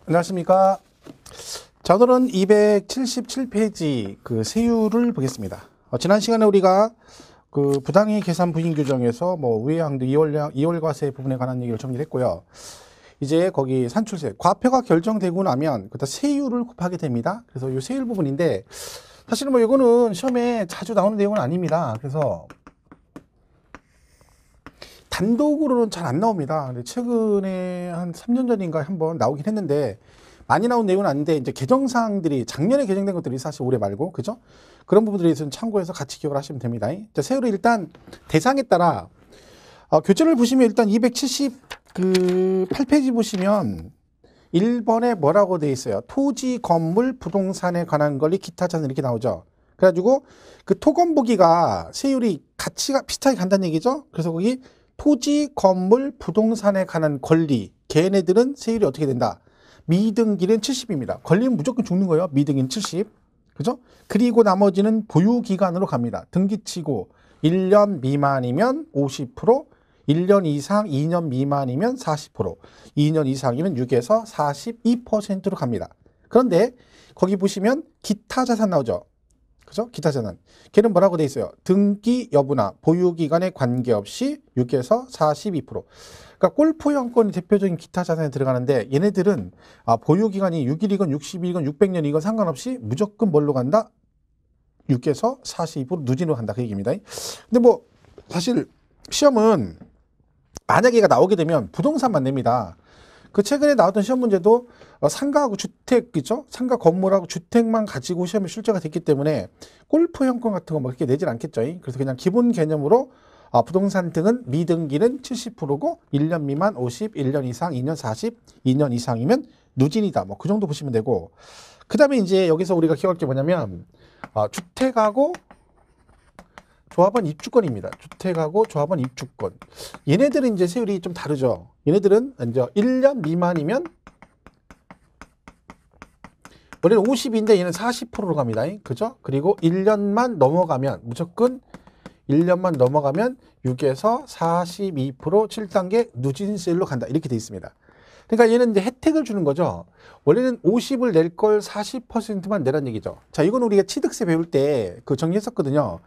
안녕하십니까. 자, 오늘은 277페이지 그 세율을 보겠습니다. 지난 시간에 우리가 그 부당의 계산 부인 규정에서 뭐 우회항도 2월 과세 부분에 관한 얘기를 정리를 했고요. 이제 거기 산출세, 과표가 결정되고 나면 그다 세율을 곱하게 됩니다. 그래서 이 세율 부분인데 사실은 뭐 이거는 시험에 자주 나오는 내용은 아닙니다. 그래서 단독으로는 잘 안 나옵니다. 근데 최근에 한 3년 전인가 한번 나오긴 했는데 많이 나온 내용은 아닌데 이제 개정사항들이 작년에 개정된 것들이 사실 올해 말고 그죠? 그런 부분들에 대해서는 참고해서 같이 기억을 하시면 됩니다. 자, 세율을 일단 대상에 따라 교재를 보시면 일단 278페이지 보시면 1번에 뭐라고 돼 있어요? 토지, 건물, 부동산에 관한 권리, 기타 자산 이렇게 나오죠. 그래가지고 그 토건보기가 세율이 가치가 비슷하게 간다는 얘기죠. 그래서 거기 토지, 건물, 부동산에 관한 권리, 걔네들은 세율이 어떻게 된다? 미등기는 70입니다. 권리는 무조건 죽는 거예요. 미등기는 70. 그죠? 그리고 나머지는 보유기간으로 갑니다. 등기치고 1년 미만이면 50%, 1년 이상 2년 미만이면 40%, 2년 이상이면 6에서 42%로 갑니다. 그런데 거기 보시면 기타 자산 나오죠. 그죠? 기타 자산. 걔는 뭐라고 돼 있어요? 등기 여부나 보유기간에 관계없이 6에서 42%. 그러니까 골프형권이 대표적인 기타 자산에 들어가는데 얘네들은 보유기간이 6일이건 60일이건 600년이건 상관없이 무조건 뭘로 간다? 6에서 42% 누진으로 간다. 그 얘기입니다. 근데 뭐 사실 시험은 만약에 얘가 나오게 되면 부동산만 냅니다. 그 최근에 나왔던 시험 문제도 상가하고 주택, 그죠? 상가 건물하고 주택만 가지고 시험에 출제가 됐기 때문에 골프 형권 같은 거 뭐 그렇게 내질 않겠죠. 그래서 그냥 기본 개념으로 부동산 등은 미등기는 70%고 1년 미만 50, 1년 이상 2년 40, 2년 이상이면 누진이다. 뭐 그 정도 보시면 되고. 그 다음에 이제 여기서 우리가 기억할 게 뭐냐면 주택하고 조합원 입주권입니다. 주택하고 조합원 입주권. 얘네들은 이제 세율이 좀 다르죠. 얘네들은 이제 1년 미만이면 원래는 50인데 얘는 40%로 갑니다. 그죠? 그리고 1년만 넘어가면 무조건 1년만 넘어가면 6에서 42% 7단계 누진세율로 간다. 이렇게 돼 있습니다. 그러니까 얘는 이제 혜택을 주는 거죠. 원래는 50을 낼 걸 40%만 내란 얘기죠. 자, 이건 우리가 취득세 배울 때 그 정리했었거든요.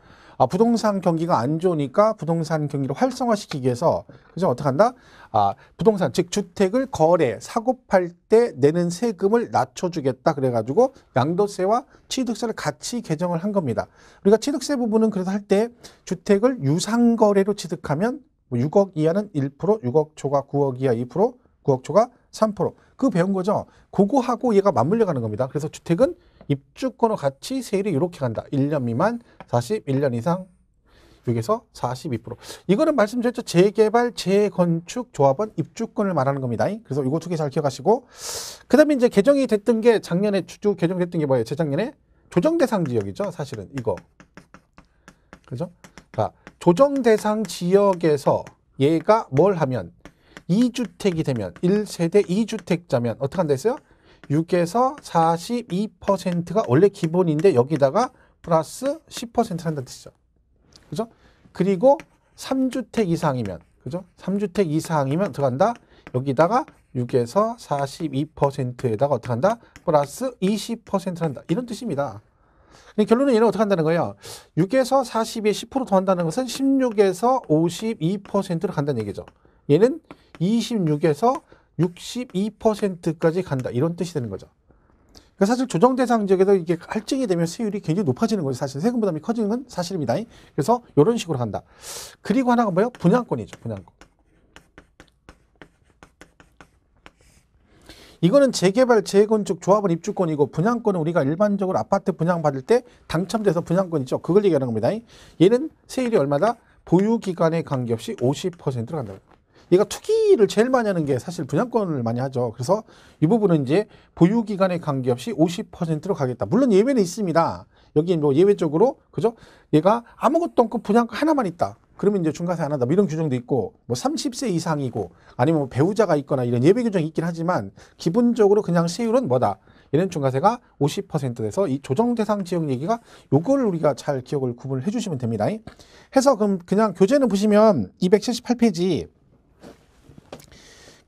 부동산 경기가 안 좋으니까 부동산 경기를 활성화시키기 위해서 그죠? 어떻게 한다? 부동산 즉 주택을 거래 사고 팔 때 내는 세금을 낮춰주겠다 그래가지고 양도세와 취득세를 같이 개정을 한 겁니다. 우리가 취득세 부분은 그래서 할 때 주택을 유상거래로 취득하면 6억 이하는 1%, 6억 초과 9억 이하 2%, 9억 초과 3%. 그거 배운 거죠. 그거하고 얘가 맞물려 가는 겁니다. 그래서 주택은 입주권과 같이 세율이 이렇게 간다. 1년 미만 40, 1년 이상 6에서 42%. 이거는 말씀드렸죠. 재개발, 재건축, 조합원, 입주권을 말하는 겁니다. 그래서 이거 두 개 잘 기억하시고 그 다음에 이제 개정이 됐던 게 작년에 주주 개정됐던 게 뭐예요? 재작년에 조정대상 지역이죠. 사실은 이거. 그죠? 자, 조정대상 지역에서 얘가 뭘 하면 2주택이 되면 1세대 2주택자면 어떻게 한다 했어요? 6에서 42%가 원래 기본인데 여기다가 플러스 10% 한다는 뜻이죠. 그죠? 그리고 3주택 이상이면 그죠? 3주택 이상이면 들어간다. 여기다가 6에서 42%에다가 어떻게 한다? 플러스 20% 한다. 이런 뜻입니다. 결론은 얘는 어떻게 한다는 거예요? 6에서 40에 10% 더한다는 것은 16에서 52%로 간다는 얘기죠. 얘는 26에서 62%까지 간다. 이런 뜻이 되는 거죠. 그러니까 사실 조정대상 지역에서 이게 할증이 되면 세율이 굉장히 높아지는 거죠. 사실 세금 부담이 커지는 건 사실입니다. 그래서 이런 식으로 간다. 그리고 하나가 뭐예요? 분양권이죠. 분양권. 이거는 재개발, 재건축, 조합원 입주권이고 분양권은 우리가 일반적으로 아파트 분양받을 때 당첨돼서 분양권 있죠. 그걸 얘기하는 겁니다. 얘는 세율이 얼마다? 보유기간에 관계없이 50%로 간다. 얘가 투기를 제일 많이 하는 게 사실 분양권을 많이 하죠. 그래서 이 부분은 이제 보유기간에 관계없이 50%로 가겠다. 물론 예외는 있습니다. 여기 뭐 예외적으로, 그죠? 얘가 아무것도 없고 분양권 하나만 있다. 그러면 이제 중과세 안 한다. 이런 규정도 있고, 뭐 30세 이상이고, 아니면 뭐 배우자가 있거나 이런 예외 규정이 있긴 하지만, 기본적으로 그냥 세율은 뭐다? 얘는 중과세가 50% 돼서 이 조정대상 지역 얘기가 요걸 우리가 잘 기억을 구분을 해주시면 됩니다. 해서 그럼 그냥 교재는 보시면 278페이지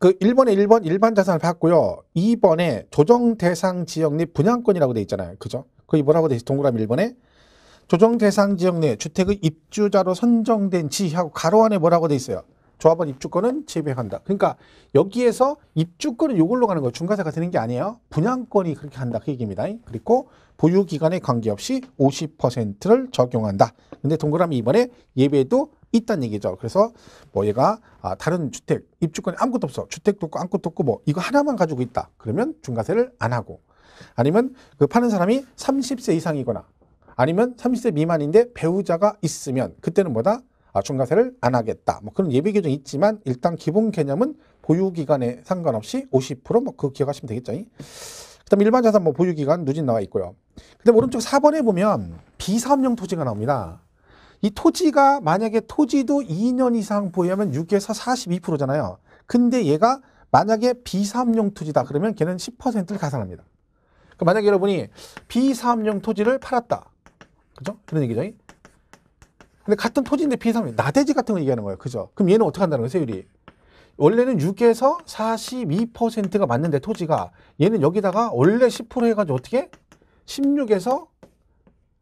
그 1번에 1번 일반 자산을 봤고요. 2번에 조정 대상 지역 내 분양권이라고 돼 있잖아요. 그죠? 거기 뭐라고 돼 있어? 동그라미 1번에 조정 대상 지역 내 주택의 입주자로 선정된 지하고 가로 안에 뭐라고 돼 있어요? 조합원 입주권은 지배한다. 그러니까 여기에서 입주권은 이걸로 가는 거예요. 중과세가 되는 게 아니에요. 분양권이 그렇게 한다. 그 얘기입니다. 그리고 보유기간에 관계없이 50%를 적용한다. 근데 동그라미 2번에 예외도 있다는 얘기죠. 그래서 뭐 얘가 다른 주택 입주권이 아무것도 없어. 주택도 없고 아무것도 없고 뭐 이거 하나만 가지고 있다. 그러면 중과세를 안 하고, 아니면 그 파는 사람이 30세 이상이거나 아니면 30세 미만인데 배우자가 있으면 그때는 뭐다? 중과세를 안 하겠다. 뭐 그런 예외 규정이 있지만 일단 기본 개념은 보유기간에 상관없이 50%뭐 그거 기억하시면 되겠죠. 그다음 일반 자산 뭐 보유기간 누진 나와 있고요. 그다음 오른쪽 4번에 보면 비사업용 토지가 나옵니다. 이 토지가 만약에 토지도 2년 이상 보유하면 6에서 42%잖아요. 근데 얘가 만약에 비사업용 토지다 그러면 걔는 10%를 가산합니다. 그러니까 만약에 여러분이 비사업용 토지를 팔았다. 그죠? 그런 얘기죠. 근데 같은 토지인데 비사업용, 나대지 같은 거 얘기하는 거예요. 그죠? 그럼 얘는 어떻게 한다는 거예요, 세율이? 원래는 6에서 42%가 맞는데 토지가, 얘는 여기다가 원래 10% 해가지고 어떻게? 16에서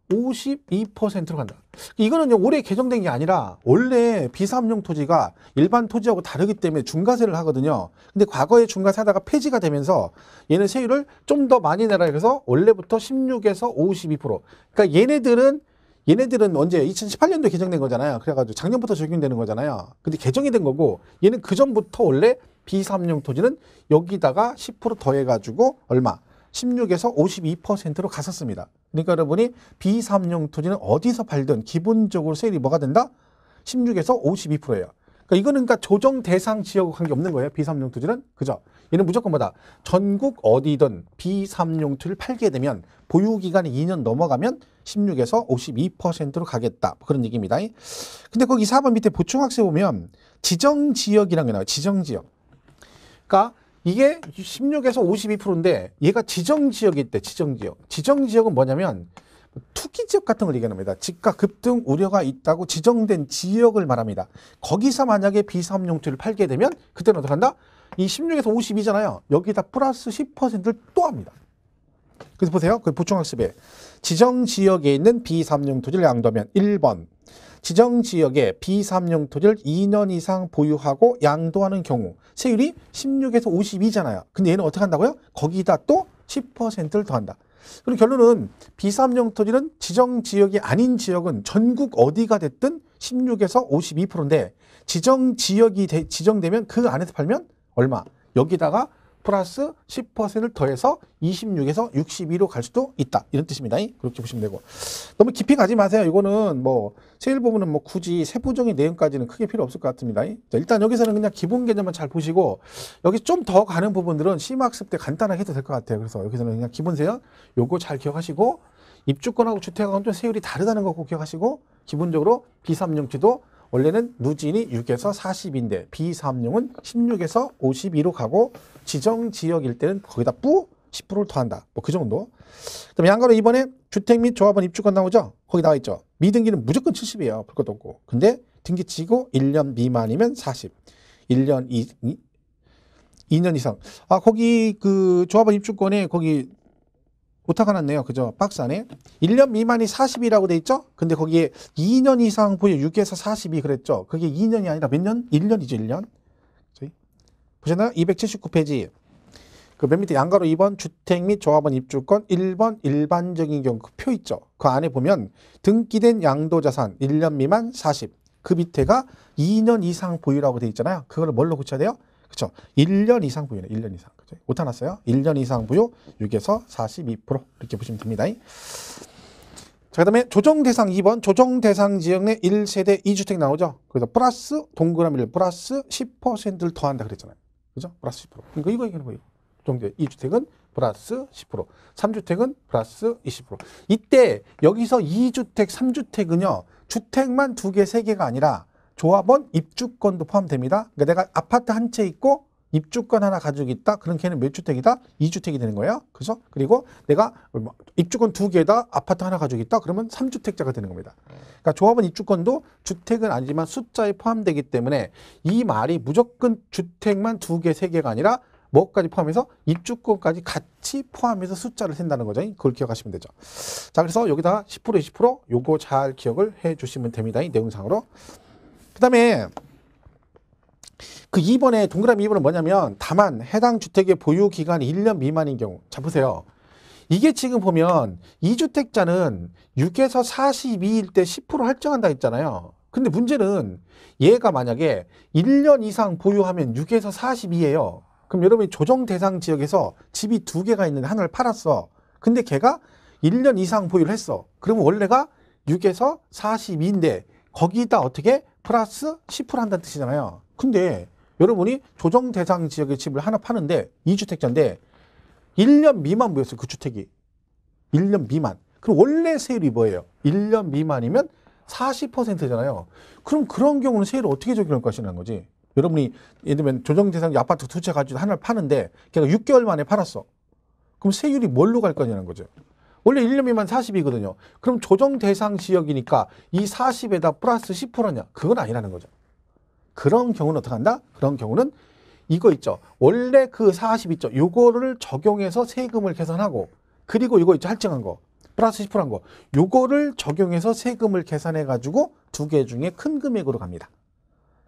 52%로 간다. 이거는 올해 개정된 게 아니라 원래 비사업용 토지가 일반 토지하고 다르기 때문에 중과세를 하거든요. 근데 과거에 중과세 하다가 폐지가 되면서 얘는 세율을 좀 더 많이 내라 해서 원래부터 16에서 52%. 그러니까 얘네들은 언제 2018년도에 개정된 거잖아요. 그래가지고 작년부터 적용되는 거잖아요. 근데 개정이 된 거고 얘는 그 전부터 원래 비사업용 토지는 여기다가 10% 더해가지고 얼마? 16에서 52%로 갔었습니다. 그러니까 여러분이 비사업용 토지는 어디서 팔든 기본적으로 세율이 뭐가 된다? 16에서 52%예요. 그러니까 이거는 그러니까 조정 대상 지역과 관계없는 거예요. 비사업용 토지는. 그죠? 얘는 무조건 뭐다? 전국 어디든 비사업용 토지를 팔게 되면 보유기간이 2년 넘어가면 16에서 52%로 가겠다. 그런 얘기입니다. 근데 거기 4번 밑에 보충학세 보면 지정지역이라는 게 나와요. 지정지역. 그러니까 이게 16에서 52%인데 얘가 지정지역이 있대. 지정지역. 지정지역은 뭐냐면 투기지역 같은 걸 얘기하는 겁니다. 집가 급등 우려가 있다고 지정된 지역을 말합니다. 거기서 만약에 비사업용 토지를 팔게 되면 그때는 어떻게 한다? 이 16에서 52잖아요. 여기다 플러스 10%를 또 합니다. 그래서 보세요. 그 보충학습에 지정지역에 있는 비사업용 토지를 양도하면 1번 지정지역에 비사업용 토지를 2년 이상 보유하고 양도하는 경우 세율이 16에서 52잖아요. 근데 얘는 어떻게 한다고요? 거기다 또 10%를 더한다. 그리고 결론은 비사업용 토지는 지정지역이 아닌 지역은 전국 어디가 됐든 16에서 52%인데 지정지역이 지정되면 그 안에서 팔면 얼마? 여기다가 플러스 10%를 더해서 26에서 62로 갈 수도 있다. 이런 뜻입니다. 그렇게 보시면 되고. 너무 깊이 가지 마세요. 이거는 뭐 세율 부분은 뭐 굳이 세부적인 내용까지는 크게 필요 없을 것 같습니다. 자, 일단 여기서는 그냥 기본 개념만 잘 보시고 여기 좀 더 가는 부분들은 심화학습 때 간단하게 해도 될 것 같아요. 그래서 여기서는 그냥 기본 세율 요거 잘 기억하시고 입주권하고 주택하고는 좀 세율이 다르다는 거 꼭 기억하시고 기본적으로 비사업용지도 원래는 누진이 6에서 40인데 비사업용은 16에서 52로 가고 지정지역일 때는 거기다 10%를 더한다. 뭐 그 정도. 그다음에 양가로 이번에 주택 및 조합원 입주권 나오죠? 거기 나와 있죠. 미등기는 무조건 70이에요. 볼 것도 없고. 근데 등기치고 1년 미만이면 40. 2년 이상. 거기 그 조합원 입주권에 거기 오타가 났네요. 그죠? 박스 안에. 1년 미만이 40이라고 돼 있죠? 근데 거기에 2년 이상 보여 6에서 40이 그랬죠? 그게 2년이 아니라 몇 년? 1년이죠, 1년. 보셨나요? 279페이지. 그 맨 밑에 양가로 2번 주택 및 조합원 입주권 1번 일반적인 경우 그 표 있죠? 그 안에 보면 등기된 양도자산 1년 미만 40. 그 밑에가 2년 이상 보유라고 돼 있잖아요. 그거를 뭘로 고쳐야 돼요? 그렇죠. 1년 이상 보유네. 1년 이상. 그죠? 오타 났어요. 1년 이상 보유 6에서 42% 이렇게 보시면 됩니다. 자, 그다음에 조정 대상 2번 조정 대상 지역 내 1세대 2주택 나오죠. 그래서 플러스 동그라미를 플러스 10%를 더한다 그랬잖아요. 그죠? 플러스 10%. 그러니까 이거 얘기하는 거예요. 조정 2주택은 플러스 10%, 3주택은 플러스 20%. 이때 여기서 2주택, 3주택은요. 주택만 2개, 3개가 아니라 조합원 입주권도 포함됩니다. 그러니까 내가 아파트 한 채 있고 입주권 하나 가지고 있다. 그럼 걔는 몇 주택이다? 2주택이 되는 거예요. 그죠? 그리고 내가 입주권 2개에다 아파트 하나 가지고 있다. 그러면 3주택자가 되는 겁니다. 그러니까 조합원 입주권도 주택은 아니지만 숫자에 포함되기 때문에 이 말이 무조건 주택만 2개, 3개가 아니라 뭐까지 포함해서 입주권까지 같이 포함해서 숫자를 센다는 거죠. 그걸 기억하시면 되죠. 자, 그래서 여기다가 10%, 20% 요거 잘 기억을 해 주시면 됩니다. 이 내용상으로. 그 다음에 그 2번에 동그라미 2번은 뭐냐면 다만 해당 주택의 보유 기간이 1년 미만인 경우. 자, 보세요. 이게 지금 보면 2주택자는 6에서 42일 때 10% 할증한다 했잖아요. 근데 문제는 얘가 만약에 1년 이상 보유하면 6에서 42예요. 그럼 여러분이 조정 대상 지역에서 집이 2개가 있는데 하나를 팔았어. 근데 걔가 1년 이상 보유를 했어. 그러면 원래가 6에서 42인데 거기다 어떻게 플러스 10% 한다는 뜻이잖아요. 근데 여러분이 조정 대상 지역의 집을 하나 파는데 2주택자인데 1년 미만 보였어요. 그 주택이. 1년 미만. 그럼 원래 세율이 뭐예요? 1년 미만이면 40%잖아요. 그럼 그런 경우는 세율을 어떻게 적용할 것이라는 거지. 여러분이 예를 들면 조정 대상 아파트 2채 가지고 하나를 파는데 걔가 6개월 만에 팔았어. 그럼 세율이 뭘로 갈 거냐는 거죠. 원래 1년 미만 40이거든요. 그럼 조정 대상 지역이니까 이 40에다 플러스 10%냐? 그건 아니라는 거죠. 그런 경우는 어떻게 한다? 그런 경우는 이거 있죠. 원래 그 40 있죠. 요거를 적용해서 세금을 계산하고 그리고 이거 있죠. 할증한 거. 플러스 10%한 거. 요거를 적용해서 세금을 계산해 가지고 두 개 중에 큰 금액으로 갑니다.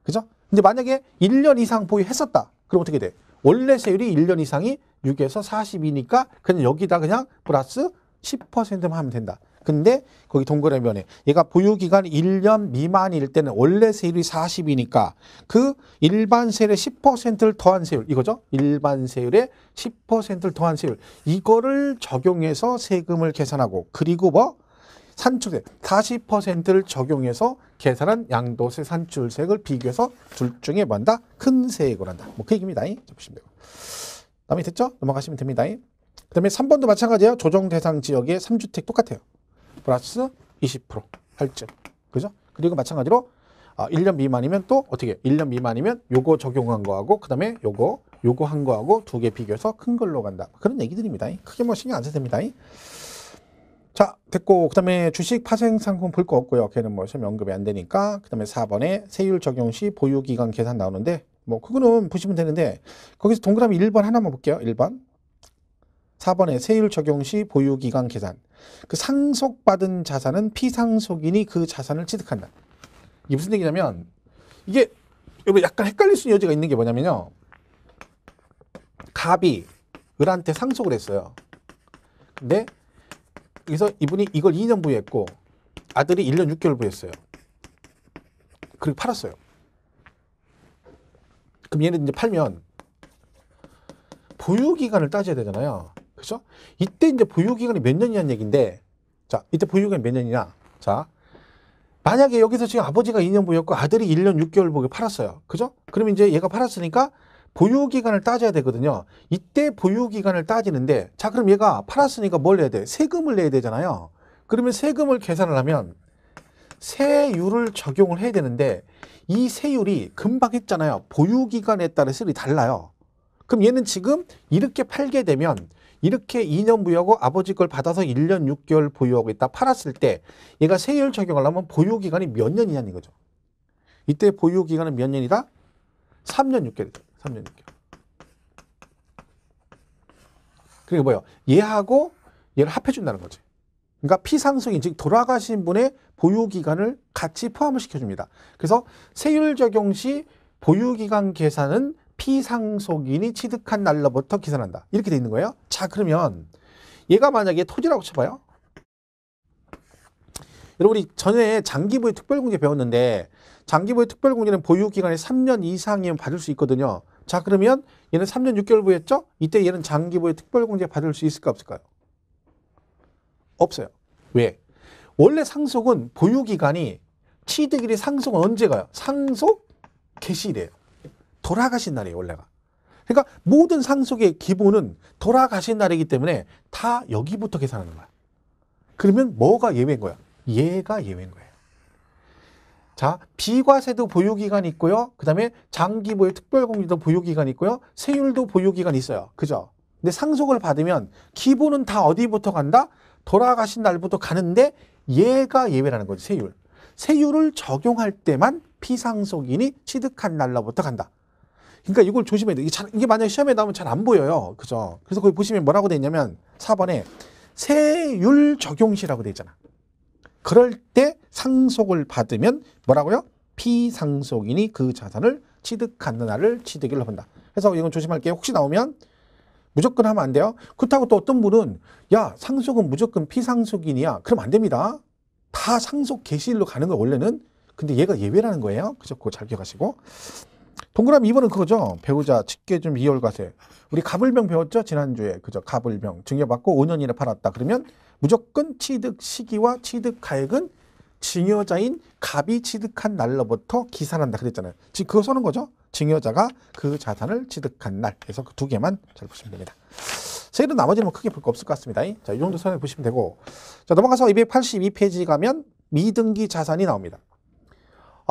그죠? 근데 만약에 1년 이상 보유했었다. 그럼 어떻게 돼? 원래 세율이 1년 이상이 6에서 40이니까 그냥 여기다 그냥 플러스 10%만 하면 된다. 근데 거기 동그라미 면에 얘가 보유기간 1년 미만일 때는 원래 세율이 40이니까 그 일반 세율의 10%를 더한 세율 이거죠. 일반 세율의 10%를 더한 세율 이거를 적용해서 세금을 계산하고 그리고 뭐 산출세 40%를 적용해서 계산한 양도세 산출세액을 비교해서 둘 중에 뭐한다? 큰 세액을 한다. 뭐 그 얘기입니다. 보시면 되고. 다음에 됐죠? 넘어가시면 됩니다. 그 다음에 3번도 마찬가지예요. 조정 대상 지역의 3주택 똑같아요. 플러스 20% 할증. 그죠? 그리고 마찬가지로 1년 미만이면 또 어떻게 1년 미만이면 요거 적용한 거하고 그 다음에 요거 한 거하고 두 개 비교해서 큰 걸로 간다. 그런 얘기들입니다. 크게 뭐 신경 안 써도 됩니다. 자, 됐고 그 다음에 주식 파생 상품 볼 거 없고요. 걔는 뭐 시험에 언급이 안 되니까. 그 다음에 4번에 세율 적용 시 보유기간 계산 나오는데 뭐 그거는 보시면 되는데 거기서 동그라미 1번 하나만 볼게요. 1번. 4번에 세율 적용 시 보유기간 계산. 그 상속받은 자산은 피상속인이 그 자산을 취득한다. 이게 무슨 얘기냐면 이게 약간 헷갈릴 수 있는 여지가 있는 게 뭐냐면요. 갑이 을한테 상속을 했어요. 근데 그래서 이분이 이걸 2년 부여했고 아들이 1년 6개월 부여했어요. 그리고 팔았어요. 그럼 얘는 이제 팔면 보유기간을 따져야 되잖아요. 그죠? 이때 이제 보유기간이 몇 년이냐는 얘기인데, 자, 이때 보유기간이 몇 년이냐? 자, 만약에 여기서 지금 아버지가 2년 부여했고 아들이 1년 6개월 부여 팔았어요. 그죠? 그러면 이제 얘가 팔았으니까 보유기간을 따져야 되거든요. 이때 보유기간을 따지는데, 자, 그럼 얘가 팔았으니까 뭘 내야 돼? 세금을 내야 되잖아요. 그러면 세금을 계산을 하면 세율을 적용을 해야 되는데, 이 세율이 금방 했잖아요. 보유기간에 따라 세율이 달라요. 그럼 얘는 지금 이렇게 팔게 되면 이렇게 2년 부여하고 아버지 걸 받아서 1년 6개월 보유하고 있다 팔았을 때 얘가 세율 적용하려면 보유기간이 몇 년이냐는 거죠. 이때 보유기간은 몇 년이다? 3년 6개월. 3년 6개월. 그리고 뭐예요? 얘하고 얘를 합해준다는 거지. 그러니까 피상속인, 즉 돌아가신 분의 보유기간을 같이 포함을 시켜줍니다. 그래서 세율 적용 시 보유기간 계산은 피상속인이 취득한 날로부터 계산한다. 이렇게 돼 있는 거예요. 자, 그러면 얘가 만약에 토지라고 쳐봐요. 여러분 우리 전에 장기부의 특별공제 배웠는데 장기부의 특별공제는 보유기간이 3년 이상이면 받을 수 있거든요. 자, 그러면 얘는 3년 6개월 부였죠? 이때 얘는 장기부의 특별공제 받을 수 있을까 없을까요? 없어요. 왜? 원래 상속은 보유기간이 취득일이 상속은 언제 가요? 상속 개시일이에요. 돌아가신 날이에요, 원래가. 그러니까 모든 상속의 기본은 돌아가신 날이기 때문에 다 여기부터 계산하는 거야. 그러면 뭐가 예외인 거야? 얘가 예외인 거예요. 자, 비과세도 보유기간이 있고요. 그 다음에 장기보유 특별공제도 보유기간이 있고요. 세율도 보유기간이 있어요. 그죠? 근데 상속을 받으면 기본은 다 어디부터 간다? 돌아가신 날부터 가는데 얘가 예외라는 거지, 세율. 세율을 적용할 때만 피상속인이 취득한 날로부터 간다. 그러니까 이걸 조심해야 돼. 이게 만약에 시험에 나오면 잘 안 보여요. 그죠? 그래서 거기 보시면 뭐라고 돼 있냐면 4번에 세율 적용시라고 돼 있잖아. 그럴 때 상속을 받으면 뭐라고요? 피상속인이 그 자산을 취득하는 날을 취득일로 본다. 그래서 이건 조심할게요. 혹시 나오면 무조건 하면 안 돼요. 그렇다고 또 어떤 분은 야, 상속은 무조건 피상속인이야. 그럼 안 됩니다. 다 상속 개시일로 가는 거 원래는. 근데 얘가 예외라는 거예요. 그죠? 그거 잘 기억하시고. 동그라미 2번은 그거죠. 배우자, 직계준, 이월과세. 우리 갑을병 배웠죠? 지난주에. 그죠? 갑을병. 증여받고 5년 이내 팔았다. 그러면 무조건 취득 시기와 취득 가액은 증여자인 갑이 취득한 날로부터 기산한다. 그랬잖아요. 지금 그거 써는 거죠? 증여자가 그 자산을 취득한 날. 그래서 그 두 개만 잘 보시면 됩니다. 세율은 나머지는 뭐 크게 볼 거 없을 것 같습니다. 자, 이 정도 선을 보시면 되고. 자, 넘어가서 282페이지 가면 미등기 자산이 나옵니다.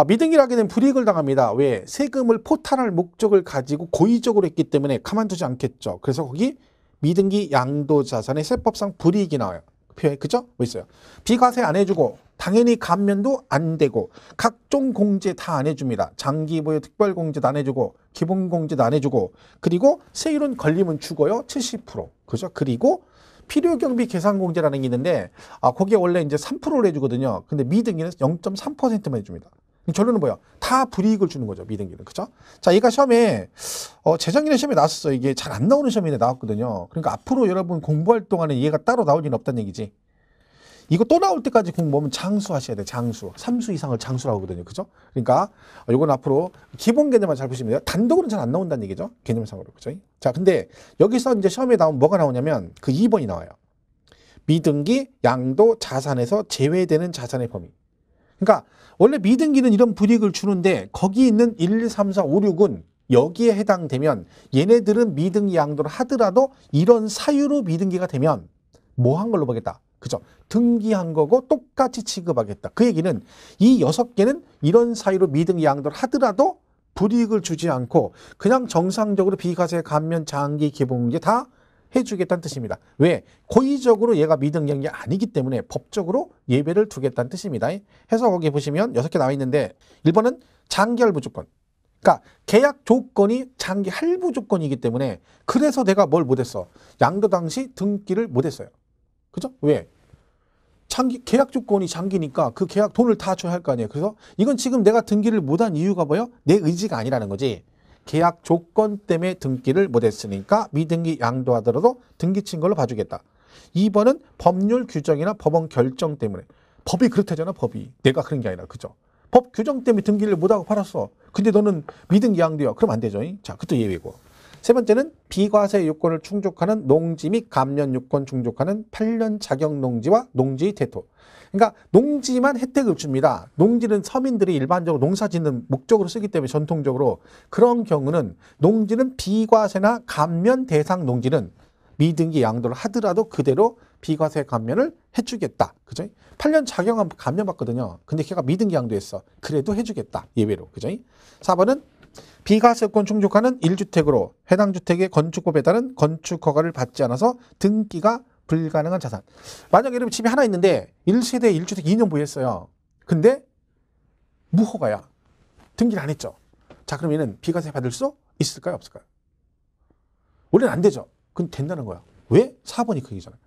미등기를 하게 되면 불이익을 당합니다. 왜? 세금을 포탈할 목적을 가지고 고의적으로 했기 때문에 가만두지 않겠죠. 그래서 거기 미등기 양도자산의 세법상 불이익이 나와요. 표에 그죠? 뭐 있어요? 비과세 안 해주고 당연히 감면도 안 되고 각종 공제 다 안 해줍니다. 장기보유 특별공제도 안 해주고 기본공제도 안 해주고 그리고 세율은 걸리면 죽어요. 70%. 그죠? 그리고 필요경비 계산공제라는 게 있는데 거기에 원래 이제 3%를 해주거든요. 근데 미등기는 0.3%만 해줍니다. 결론은 뭐야? 다 불이익을 주는 거죠. 미등기는. 그죠? 자, 얘가 시험에 재작년에 시험에 나왔었어요. 이게 잘 안 나오는 시험인데 나왔거든요. 그러니까 앞으로 여러분 공부할 동안에 얘가 따로 나올 일은 없다는 얘기지. 이거 또 나올 때까지 공부하면 장수하셔야 돼. 장수. 3수 이상을 장수라고 하거든요. 그죠? 그러니까 이건 앞으로 기본 개념만 잘 보시면 돼요. 단독으로는 잘 안 나온다는 얘기죠. 개념상으로. 그죠? 자, 근데 여기서 이제 시험에 나오면 뭐가 나오냐면 그 2번이 나와요. 미등기 양도 자산에서 제외되는 자산의 범위. 그러니까 원래 미등기는 이런 불이익을 주는데 거기 있는 1, 2, 3, 4, 5, 6은 여기에 해당되면 얘네들은 미등기 양도를 하더라도 이런 사유로 미등기가 되면 뭐 한 걸로 보겠다. 그죠? 등기한 거고 똑같이 취급하겠다. 그 얘기는 이 6개는 이런 사유로 미등기 양도를 하더라도 불이익을 주지 않고 그냥 정상적으로 비과세 감면 장기 기본공제 다 해주겠다는 뜻입니다. 왜? 고의적으로 얘가 미등기한 게 아니기 때문에 법적으로 예외를 두겠다는 뜻입니다. 해서 거기 보시면 6개 나와 있는데 1번은 장기 할부 조건. 그러니까 계약 조건이 장기 할부 조건이기 때문에 그래서 내가 뭘 못했어? 양도 당시 등기를 못했어요. 그죠? 왜? 계약 조건이 장기니까 그 계약 돈을 다 줘야 할 거 아니에요. 그래서 이건 지금 내가 등기를 못한 이유가 뭐예요? 내 의지가 아니라는 거지. 계약 조건 때문에 등기를 못했으니까 미등기 양도하더라도 등기 친 걸로 봐주겠다. 2번은 법률 규정이나 법원 결정 때문에. 법이 그렇다잖아. 법이. 내가 그런 게 아니라. 그죠? 법 규정 때문에 등기를 못하고 팔았어. 근데 너는 미등기 양도야. 그럼 안 되죠. 자, 그것도 예외고. 세 번째는 비과세 요건을 충족하는 농지 및 감면 요건 충족하는 8년 자격 농지와 농지의 대토. 그러니까 농지만 혜택을 줍니다. 농지는 서민들이 일반적으로 농사 짓는 목적으로 쓰기 때문에 전통적으로 그런 경우는 농지는 비과세나 감면 대상 농지는 미등기 양도를 하더라도 그대로 비과세 감면을 해주겠다. 그죠? 8년 자격은 감면 받거든요. 근데 걔가 미등기 양도했어. 그래도 해주겠다. 예외로. 그죠? 4번은 비과세권 충족하는 1주택으로 해당 주택의 건축법에 따른 건축허가를 받지 않아서 등기가 불가능한 자산. 만약에 여러분 집이 하나 있는데 1세대 1주택 2년 보유했어요. 근데 무허가야. 등기를 안 했죠. 자, 그럼 얘는 비과세 받을 수 있을까요? 없을까요? 원래는 안 되죠. 그건 된다는 거야. 왜? 4번이 그 얘기잖아요.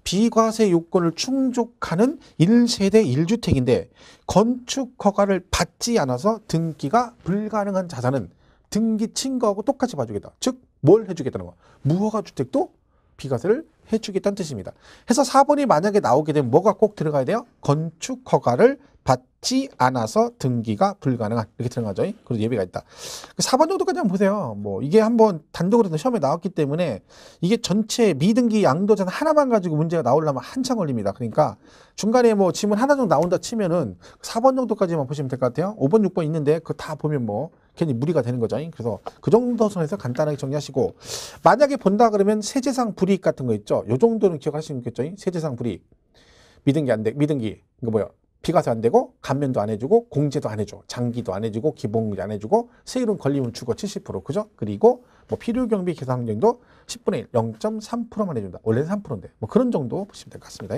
비과세 요건을 충족하는 1세대 1주택인데 건축허가를 받지 않아서 등기가 불가능한 자산은 등기 친 거하고 똑같이 봐주겠다. 즉, 뭘 해주겠다는 거야? 무허가 주택도 비과세를 해주겠다는 뜻입니다. 해서 4번이 만약에 나오게 되면 뭐가 꼭 들어가야 돼요? 건축허가를 받지 않아서 등기가 불가능한. 이렇게 들어가죠. 그래서 예외가 있다. 4번 정도까지 한번 보세요. 뭐 이게 한번 단독으로 시험에 나왔기 때문에 이게 전체 미등기 양도자산 하나만 가지고 문제가 나오려면 한참 걸립니다. 그러니까 중간에 뭐 지문 하나 정도 나온다 치면은 4번 정도까지만 보시면 될 것 같아요. 5번, 6번 있는데 그거 다 보면 뭐 괜히 무리가 되는 거죠. 그래서 그 정도 선에서 간단하게 정리하시고 만약에 본다 그러면 세제상 불이익 같은 거 있죠. 요 정도는 기억하시면 좋겠죠. 세제상 불이익. 미등기 안 돼. 미등기. 이거 뭐야? 비과세 안 되고 감면도 안 해주고 공제도 안 해줘. 장기도 안 해주고 기본공제 안 해주고 세율은 걸리면 주고 70% 그죠? 그리고 뭐 필요경비 계산정도 10분의 1 0.3%만 해준다. 원래는 3%인데 뭐 그런 정도 보시면 될 것 같습니다.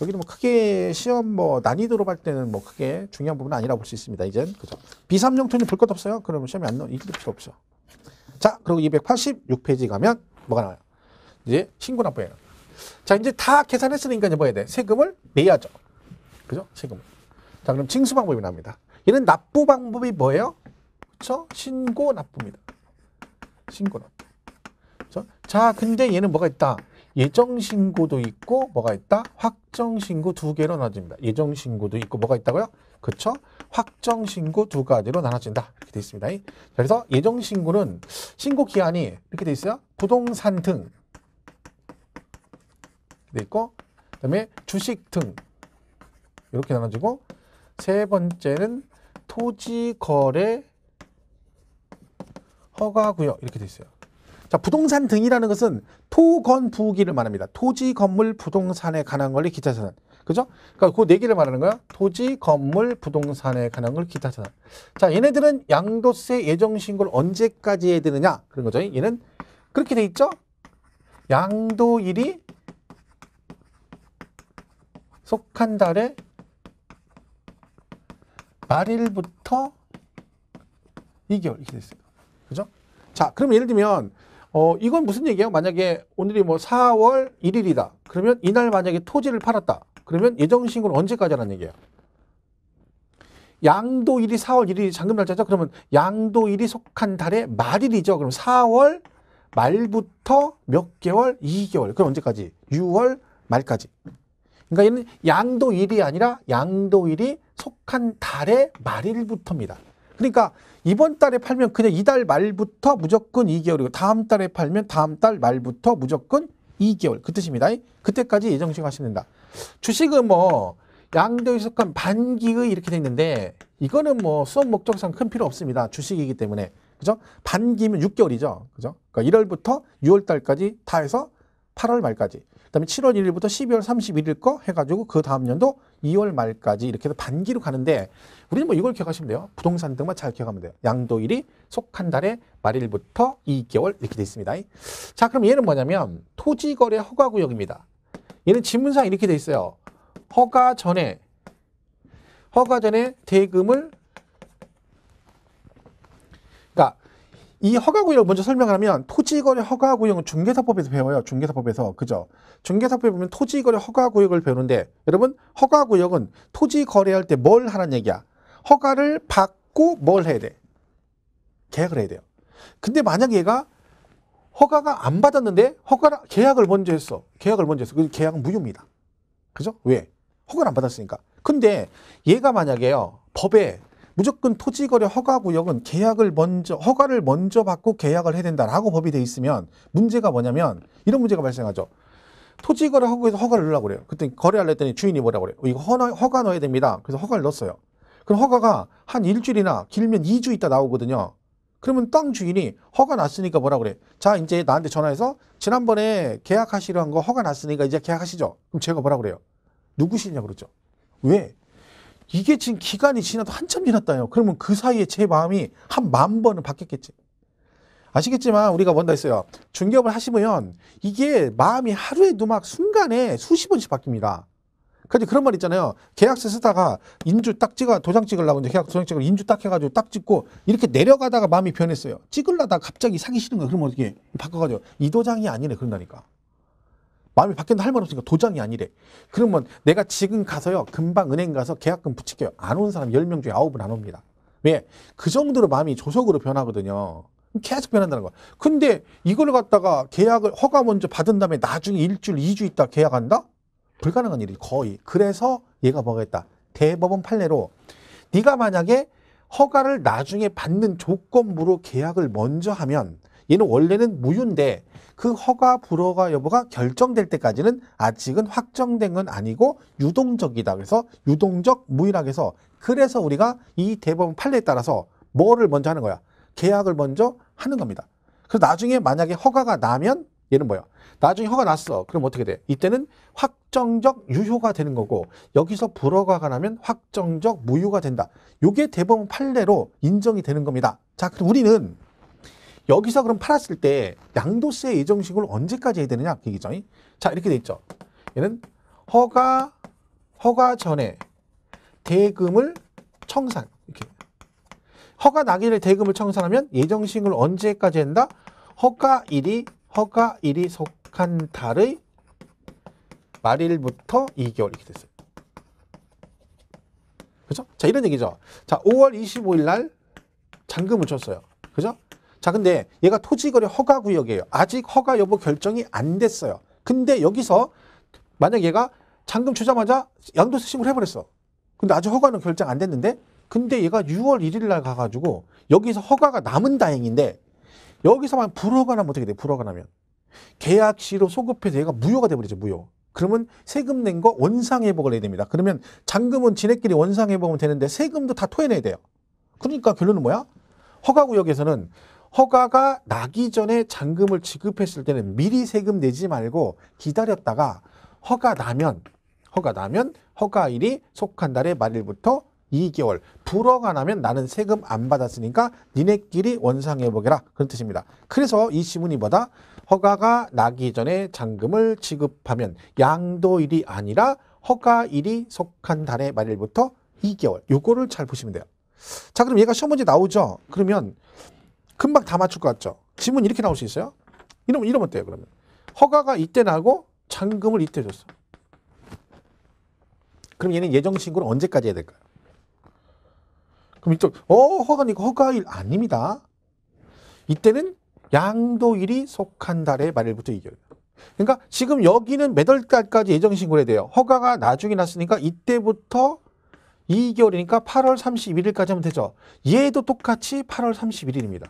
여기는 뭐 크게 시험 뭐 난이도로 볼 때는 뭐 크게 중요한 부분은 아니라고 볼 수 있습니다. 이젠 그죠? B3용토는 볼 것 없어요. 그러면 시험에 안 넣어 이길 필요 없죠. 자 그리고 286페이지 가면 뭐가 나와요? 이제 신고납부예요. 자 이제 다 계산했으니까 이제 뭐 해야 돼? 세금을 내야죠. 그죠? 세금을. 자 그럼 징수 방법이 나옵니다. 얘는 납부 방법이 뭐예요? 그렇죠? 신고 납부입니다. 신고 납부. 그렇죠? 자 근데 얘는 뭐가 있다? 예정 신고도 있고 뭐가 있다? 확정 신고 두 개로 나눠집니다. 예정 신고도 있고 뭐가 있다고요? 그렇죠? 확정 신고 두 가지로 나눠진다. 이렇게 되어 있습니다. 그래서 예정 신고는 신고 기한이 이렇게 되어 있어요. 부동산 등 돼 있고 그다음에 주식 등 이렇게 나눠지고 세 번째는 토지 거래 허가 구역 이렇게 돼 있어요. 자, 부동산 등이라는 것은 토건 부기를 말합니다. 토지 건물 부동산에 관한 권리 기타 자산. 그죠? 그러니까 그 네 개를 말하는 거야. 토지 건물 부동산에 관한 권리 기타 자산. 자, 얘네들은 양도세 예정 신고를 언제까지 해야 되느냐? 그런 거죠. 얘는 그렇게 돼 있죠? 양도일이 속한 달에 말일부터 2개월 이렇게 됐어요. 그죠? 자, 그럼 예를 들면 이건 무슨 얘기예요? 만약에 오늘이 뭐 4월 1일이다. 그러면 이날 만약에 토지를 팔았다. 그러면 예정신고는 언제까지 하라는 얘기예요? 양도일이 4월 1일이 잔금 날짜죠? 그러면 양도일이 속한 달의 말일이죠. 그럼 4월 말부터 몇 개월? 2개월. 그럼 언제까지? 6월 말까지. 그러니까 얘는 양도일이 아니라 양도일이 속한 달의 말일부터입니다. 그러니까 이번 달에 팔면 그냥 이달 말부터 무조건 2개월이고 다음 달에 팔면 다음 달 말부터 무조건 2개월 그 뜻입니다. 그때까지 예정신고 하시면 된다. 주식은 뭐 양도일 속한 반기의 이렇게 돼 있는데 이거는 뭐 수업 목적상 큰 필요 없습니다. 주식이기 때문에. 그죠? 반기면 6개월이죠. 그죠? 그러니까 1월부터 6월 달까지 다 해서 8월 말까지. 그다음에 7월 1일부터 12월 31일 거 해가지고 그 다음 년도 2월 말까지 이렇게 해서 반기로 가는데 우리는 뭐 이걸 기억하시면 돼요. 부동산 등만 잘 기억하면 돼요. 양도일이 속한 달의 말일부터 2개월 이렇게 돼 있습니다. 자, 그럼 얘는 뭐냐면 토지거래 허가구역입니다. 얘는 지문상 이렇게 돼 있어요. 허가 전에 대금을 그러니까 이 허가구역을 먼저 설명을 하면 토지거래 허가구역은 중개사법에서 배워요. 중개사법에서. 그죠? 중개사법에 보면 토지거래 허가구역을 배우는데 여러분 허가구역은 토지거래할 때 뭘 하라는 얘기야? 허가를 받고 뭘 해야 돼? 계약을 해야 돼요. 근데 만약에 얘가 허가가 안 받았는데 계약을 먼저 했어. 그 계약은 무효입니다. 그죠? 왜? 허가를 안 받았으니까. 근데 얘가 만약에요. 법에 무조건 토지거래 허가구역은 허가를 먼저 받고 계약을 해야 된다라고 법이 돼 있으면 문제가 뭐냐면 이런 문제가 발생하죠. 토지거래 허가에서 허가를 넣으려고 그래요. 그때 거래하려 했더니 주인이 뭐라고 그래요? 이거 허가 넣어야 됩니다. 그래서 허가를 넣었어요. 그럼 허가가 한 일주일이나 길면 2주 있다 나오거든요. 그러면 땅 주인이 허가 났으니까 뭐라고 그래? 자, 이제 나한테 전화해서 지난번에 계약하시려 한 거 허가 났으니까 이제 계약하시죠. 그럼 제가 뭐라고 그래요? 누구시냐고 그러죠. 왜? 이게 지금 기간이 지나도 한참 지났다요. 그러면 그 사이에 제 마음이 한 10,000번은 바뀌었겠지. 아시겠지만 우리가 뭔가 있어요. 중개업을 하시면 이게 마음이 하루에도 막 순간에 수십 번씩 바뀝니다. 그래서 그런 말 있잖아요. 계약서 쓰다가 인주 딱 도장 찍으려고 이제 계약 도장 찍으러 인주 딱 해가지고 딱 찍고 이렇게 내려가다가 마음이 변했어요. 찍으려다가 갑자기 사기 싫은 거예요. 그러면 어떻게 바꿔가지고 이 도장이 아니네 그런다니까. 마음이 바뀌었는데 할 말 없으니까 도장이 아니래. 그러면 내가 지금 가서요. 금방 은행 가서 계약금 붙일게요. 안 온 사람 10명 중에 9은 안 옵니다. 왜? 그 정도로 마음이 조속으로 변하거든요. 계속 변한다는 거야. 근데 이걸 갖다가 허가 먼저 받은 다음에 나중에 일주일, 2주 있다 계약한다? 불가능한 일이 거의. 그래서 얘가 뭐가 있다. 대법원 판례로 네가 만약에 허가를 나중에 받는 조건부로 계약을 먼저 하면 얘는 원래는 무효인데 그 허가 불허가 여부가 결정될 때까지는 아직은 확정된 건 아니고 유동적이다. 그래서 유동적 무효라고 해서 그래서 우리가 이 대법원 판례에 따라서 뭐를 먼저 하는 거야? 계약을 먼저 하는 겁니다. 그래서 나중에 만약에 허가가 나면 얘는 뭐야? 나중에 허가 났어. 그럼 어떻게 돼? 이때는 확정적 유효가 되는 거고 여기서 불허가가 나면 확정적 무효가 된다. 이게 대법원 판례로 인정이 되는 겁니다. 자, 그럼 우리는 여기서 그럼 팔았을 때 양도세 예정 신고를 언제까지 해야 되느냐 그 얘기죠. 자, 이렇게 돼 있죠. 얘는 허가 전에 대금을 청산, 이렇게 허가 나기 전에 대금을 청산하면 예정 신고를 언제까지 한다? 허가일이 속한 달의 말일부터 2개월 이렇게 됐어요. 그죠? 자, 이런 얘기죠. 자, 5월 25일 날 잔금을 줬어요. 그죠? 자, 근데 얘가 토지거래 허가구역이에요. 아직 허가 여부 결정이 안 됐어요. 근데 여기서 만약 얘가 잔금 주자마자 양도세 신고를 해버렸어. 근데 아직 허가는 결정 안 됐는데 근데 얘가 6월 1일 날 가가지고 여기서 허가가 남은 다행인데 여기서만 불허가 나면 어떻게 돼? 불허가 나면 계약 시로 소급해서 얘가 무효가 돼버리죠. 무효. 그러면 세금 낸 거 원상회복을 해야 됩니다. 그러면 잔금은 지네끼리 원상회복은 되는데 세금도 다 토해내야 돼요. 그러니까 결론은 뭐야? 허가구역에서는 허가가 나기 전에 잔금을 지급했을 때는 미리 세금 내지 말고 기다렸다가 허가 나면 허가일이 속한 달의 말일부터 2개월 불허가 나면 나는 세금 안 받았으니까 니네끼리 원상회복해라 그런 뜻입니다. 그래서 이 지문이 뭐다? 허가가 나기 전에 잔금을 지급하면 양도일이 아니라 허가일이 속한 달의 말일부터 2개월 요거를 잘 보시면 돼요. 자, 그럼 얘가 시험 문제 나오죠? 그러면 금방 다 맞출 것 같죠? 지문 이렇게 나올 수 있어요? 이러면 어때요? 그러면 허가가 이때 나고 잔금을 이때 줬어. 그럼 얘는 예정신고를 언제까지 해야 될까요? 그럼 이쪽 허가니까 허가일 아닙니다. 이때는 양도일이 속한 달의 말일부터 2개월. 그러니까 지금 여기는 몇 월 달까지 예정신고를 해야 돼요. 허가가 나중에 났으니까 이때부터 2개월이니까 8월 31일까지 하면 되죠. 얘도 똑같이 8월 31일입니다.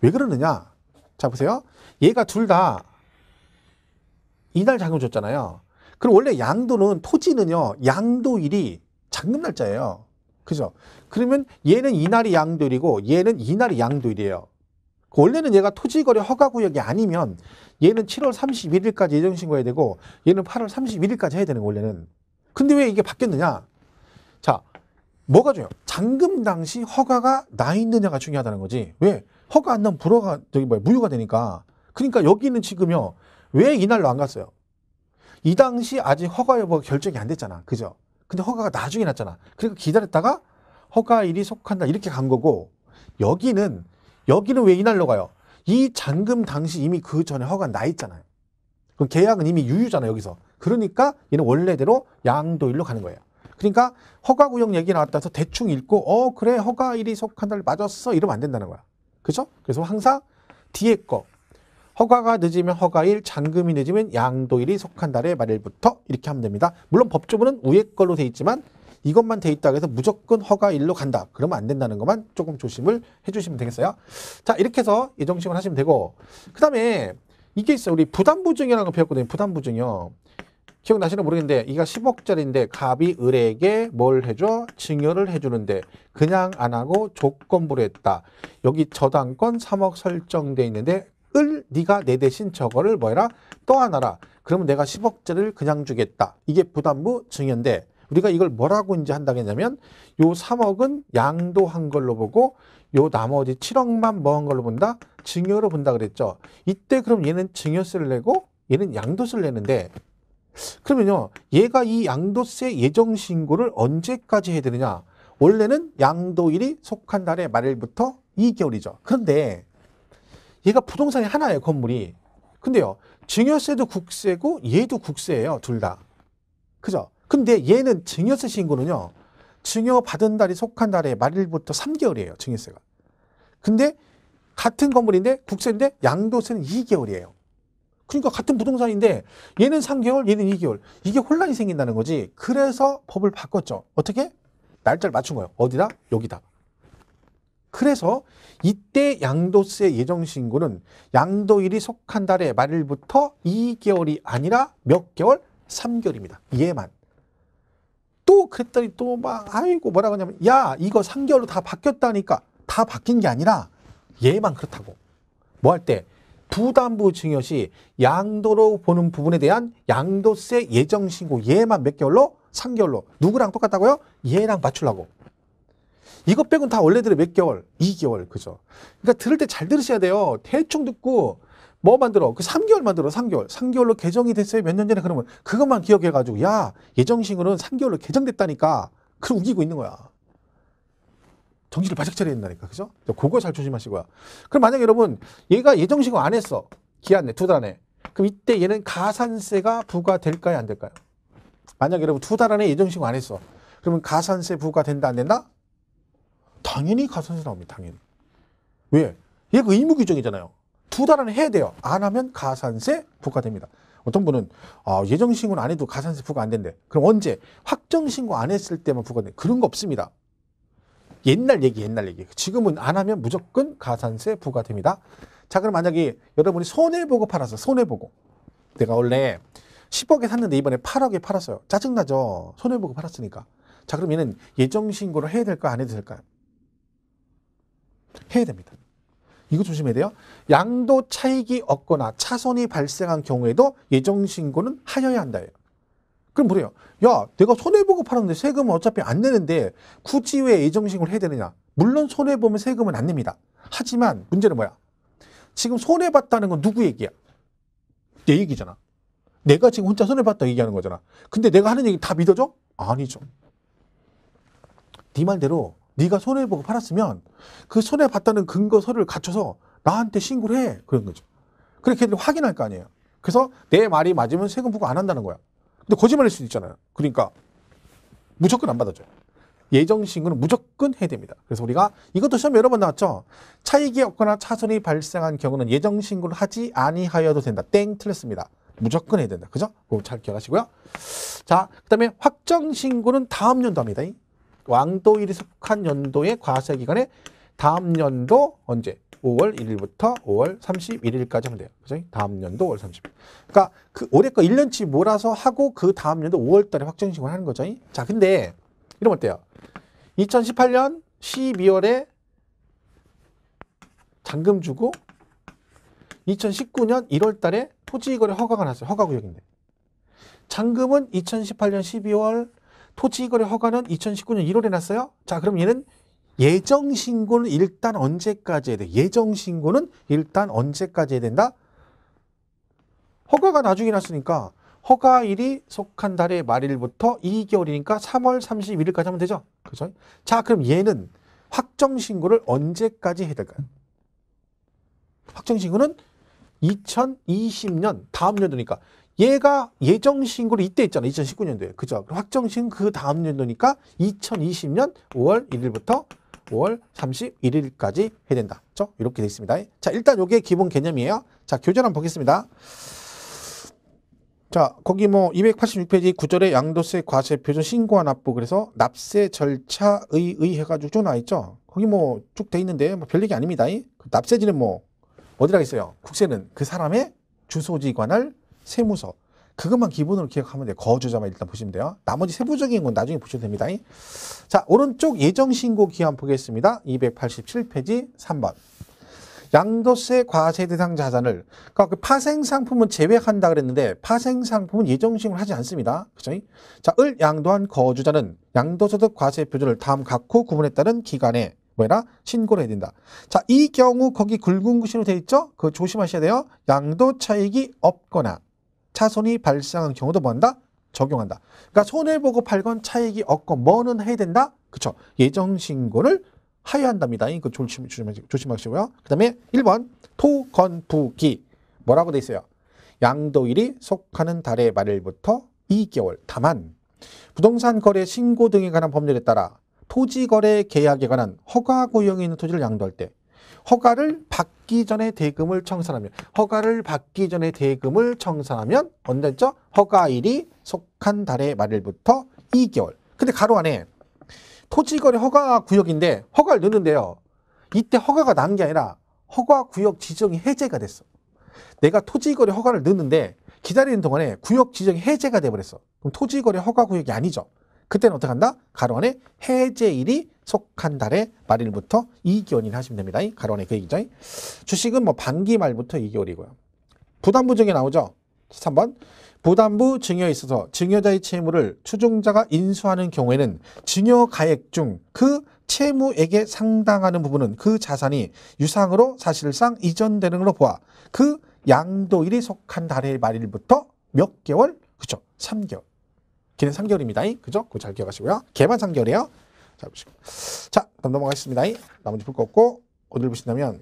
왜 그러느냐? 자, 보세요. 얘가 둘 다 이날 잔금 줬잖아요. 그럼 원래 양도는 토지는요. 양도일이 잔금 날짜예요. 그죠? 그러면 얘는 이날이 양도일이고 얘는 이날이 양도일이에요. 원래는 얘가 토지거래 허가구역이 아니면 얘는 7월 31일까지 예정신고해야 되고 얘는 8월 31일까지 해야 되는 거예요. 원래는. 근데 왜 이게 바뀌었느냐? 자, 뭐가 중요해요? 잔금 당시 허가가 나 있느냐가 중요하다는 거지. 왜? 허가 안 나면 불허가 무효가 되니까. 그러니까 여기는 지금요. 왜 이날로 안 갔어요? 이 당시 아직 허가 여부가 결정이 안 됐잖아. 그죠? 근데 허가가 나중에 났잖아. 그러니까 기다렸다가 허가일이 속한 날 이렇게 간 거고 여기는 왜 이날로 가요? 이 잔금 당시 이미 그 전에 허가 나 있잖아요. 그럼 계약은 이미 유효잖아요. 여기서. 그러니까 얘는 원래대로 양도일로 가는 거예요. 그러니까 허가구역 얘기 나왔다 해서 대충 읽고 그래 허가일이 속한 달 맞았어 이러면 안 된다는 거야. 그죠? 그래서 항상 뒤에 거 허가가 늦으면 허가일, 잔금이 늦으면 양도일이 속한 달의 말일부터 이렇게 하면 됩니다. 물론 법조문은 위에 걸로 돼 있지만 이것만 돼 있다고 해서 무조건 허가일로 간다. 그러면 안 된다는 것만 조금 조심을 해주시면 되겠어요. 자, 이렇게 해서 예정신고를 하시면 되고 그 다음에 이게 있어요. 우리 부담부증이라는 거 배웠거든요. 부담부증이요. 기억나시나 모르겠는데 이가 10억짜리인데 갑이 을에게 뭘 해줘? 증여를 해주는데 그냥 안 하고 조건부로 했다. 여기 저당권 3억 설정돼 있는데 네가 내 대신 저거를 뭐해라? 떠안아라. 그러면 내가 10억짜리를 그냥 주겠다. 이게 부담부 증여인데 우리가 이걸 뭐라고 이제 한다고 했냐면 요 3억은 양도한 걸로 보고 요 나머지 7억만 뭐 한 걸로 본다? 증여로 본다 그랬죠. 이때 그럼 얘는 증여세를 내고 얘는 양도세를 내는데 그러면요 얘가 이 양도세 예정신고를 언제까지 해야 되느냐? 원래는 양도일이 속한 달의 말일부터 2개월이죠. 그런데 얘가 부동산이 하나예요. 건물이. 근데요 증여세도 국세고 얘도 국세예요. 둘 다. 그죠? 근데 얘는 증여세 신고는요 증여받은 달이 속한 달의 말일부터 3개월이에요. 증여세가. 근데 같은 건물인데 국세인데 양도세는 2개월이에요. 그러니까 같은 부동산인데 얘는 3개월 얘는 2개월. 이게 혼란이 생긴다는 거지. 그래서 법을 바꿨죠. 어떻게? 날짜를 맞춘 거예요. 어디다? 여기다. 그래서 이때 양도세 예정신고는 양도일이 속한 달의 말일부터 2개월이 아니라 몇 개월? 3개월입니다. 얘만. 또 그랬더니 또 막 아이고 뭐라고 하냐면 야 이거 3개월로 다 바뀌었다니까. 다 바뀐 게 아니라 얘만 그렇다고. 뭐 할 때? 부담부 증여 시 양도로 보는 부분에 대한 양도세 예정신고 얘만 몇 개월로? 3개월로. 누구랑 똑같다고요? 얘랑 맞추려고. 이거 빼고는 다 원래대로 몇 개월? 2개월. 그죠? 그러니까 들을 때 잘 들으셔야 돼요. 대충 듣고 뭐 만들어? 그 3개월 만들어. 3개월. 3개월로 개정이 됐어요. 몇 년 전에. 그러면 그것만 기억해가지고 야 예정신고는 3개월로 개정됐다니까. 그걸 우기고 있는 거야. 정신을 바짝 차려야 된다니까. 그죠? 그거 잘 조심하시고요. 그럼 만약에 여러분 얘가 예정신고 안 했어. 기한 내 2달 안에. 그럼 이때 얘는 가산세가 부과될까요? 안 될까요? 만약에 여러분 2달 안에 예정신고 안 했어. 그러면 가산세 부과된다 안 된다? 당연히 가산세 나옵니다. 당연히. 왜? 얘가 의무 규정이잖아요. 2달 안에 해야 돼요. 안 하면 가산세 부과됩니다. 어떤 분은 예정신고는 안 해도 가산세 부과 안 된대. 그럼 언제? 확정신고 안 했을 때만 부과돼. 그런 거 없습니다. 옛날 얘기. 지금은 안 하면 무조건 가산세 부과됩니다. 자, 그럼 만약에 여러분이 손해보고 팔았어. 손해보고. 내가 원래 10억에 샀는데 이번에 8억에 팔았어요. 짜증나죠? 손해보고 팔았으니까. 자, 그럼 얘는 예정신고를 해야 될까 안 해도 될까요? 해야 됩니다. 이거 조심해야 돼요. 양도 차익이 없거나 차손이 발생한 경우에도 예정신고는 하여야 한다예요. 그럼 뭐래요? 야, 내가 손해보고 팔았는데 세금은 어차피 안 내는데 굳이 왜 예정신고를 해야 되느냐? 물론 손해보면 세금은 안 냅니다. 하지만 문제는 뭐야? 지금 손해봤다는 건 누구 얘기야? 내 얘기잖아. 내가 지금 혼자 손해봤다 얘기하는 거잖아. 근데 내가 하는 얘기 다 믿어줘? 아니죠. 네 말대로 네가 손해보고 팔았으면 그 손해봤다는 근거 서류를 갖춰서 나한테 신고를 해. 그런 거죠. 그래 걔들이 확인할 거 아니에요. 그래서 내 말이 맞으면 세금 부과 안 한다는 거야. 근데 거짓말일 수도 있잖아요. 그러니까 무조건 안 받아줘요. 예정신고는 무조건 해야 됩니다. 그래서 우리가 이것도 시험 여러 번 나왔죠. 차익이 없거나 차손이 발생한 경우는 예정신고를 하지 아니하여도 된다. 땡 틀렸습니다. 무조건 해야 된다. 그죠? 그거 잘 기억하시고요. 자, 그 다음에 확정신고는 다음 연도 합니다. 왕도일이 속한 연도의 과세기간에 다음 연도 언제? 5월 1일부터 5월 31일까지 하면 돼요. 그죠? 다음 연도 5월 30일. 그러니까 그 올해 거 1년치 몰아서 하고 그 다음 연도 5월 달에 확정신고를 하는 거죠. 자, 근데 이러면 어때요? 2018년 12월에 잔금 주고 2019년 1월 달에 토지거래 허가가 났어요. 허가구역인데. 잔금은 2018년 12월, 토지거래 허가는 2019년 1월에 났어요. 자, 그럼 얘는 예정신고는 일단 언제까지 해야 돼? 예정신고는 일단 언제까지 해야 된다? 허가가 나중에 났으니까 허가일이 속한 달의 말일부터 2개월이니까 3월 31일까지 하면 되죠? 그죠? 자, 그럼 얘는 확정신고를 언제까지 해야 될까요? 확정신고는 2020년 다음 연도니까 얘가 예정신고를 이때 했잖아. 2019년도에. 그죠? 확정신고 그 다음 연도니까 2020년 5월 1일부터 5월 31일까지 해야 된다. 그렇죠? 이렇게 되어 있습니다. 자, 일단 이게 기본 개념이에요. 자, 교재 한번 보겠습니다. 자, 거기 뭐 286페이지 9절에 양도세 과세 표준 신고와 납부 그래서 납세 절차의 해가지고 쭉 나와 있죠. 거기 뭐 쭉 돼 있는데 뭐 별 얘기 아닙니다. 납세지는 뭐 어디라고 있어요? 국세는 그 사람의 주소지 관할 세무서. 그것만 기본으로 기억하면 돼요. 거주자만 일단 보시면 돼요. 나머지 세부적인 건 나중에 보셔도 됩니다. 자, 오른쪽 예정신고 기한 보겠습니다. 287페이지 3번. 양도세 과세 대상 자산을, 그러니까 그 파생상품은 제외한다 그랬는데 파생상품은 예정신고를 하지 않습니다. 그죠? 자, 을 양도한 거주자는 양도소득 과세 표준을 다음 각호 구분에 따른 기간에 뭐라 신고를 해야 된다. 자, 이 경우 거기 굵은 글씨로 되어 있죠? 그거 조심하셔야 돼요. 양도 차익이 없거나 차손이 발생한 경우도 뭐한다? 적용한다. 그러니까 손해보고 팔건 차익이 없고 뭐는 해야 된다? 그쵸? 예정신고를 하여야 한답니다. 이거 조심하시고요. 그 다음에 1번 토건부기 뭐라고 돼 있어요? 양도일이 속하는 달의 말일부터 2개월. 다만 부동산 거래 신고 등에 관한 법률에 따라 토지거래 계약에 관한 허가구역에 있는 토지를 양도할 때 허가를 받기 전에 대금을 청산하면 언제죠? 허가일이 속한 달의 말일부터 2개월. 근데 가로 안에 토지거래 허가구역인데 허가를 넣는데요. 이때 허가가 난 게 아니라 허가구역 지정이 해제가 됐어. 내가 토지거래 허가를 넣는데 기다리는 동안에 구역 지정이 해제가 돼버렸어. 그럼 토지거래 허가구역이 아니죠. 그때는 어떻게 한다? 가로 안에 해제일이 속한 달의 말일부터 2개월이나 하시면 됩니다. 가로 안에 그 얘기죠. 주식은 뭐 반기 말부터 2개월이고요. 부담부 증여 나오죠. 3번. 부담부 증여에 있어서 증여자의 채무를 추종자가 인수하는 경우에는 증여가액 중 그 채무액에 상당하는 부분은 그 자산이 유상으로 사실상 이전되는 걸로 보아 그 양도일이 속한 달의 말일부터 몇 개월? 그죠? 3개월. 걔는 3개월입니다. 그죠? 그거 잘 기억하시고요. 걔만 3개월이에요. 자, 보시고. 자, 그럼 넘어가겠습니다. 나머지 풀 거 없고, 어디를 보신다면,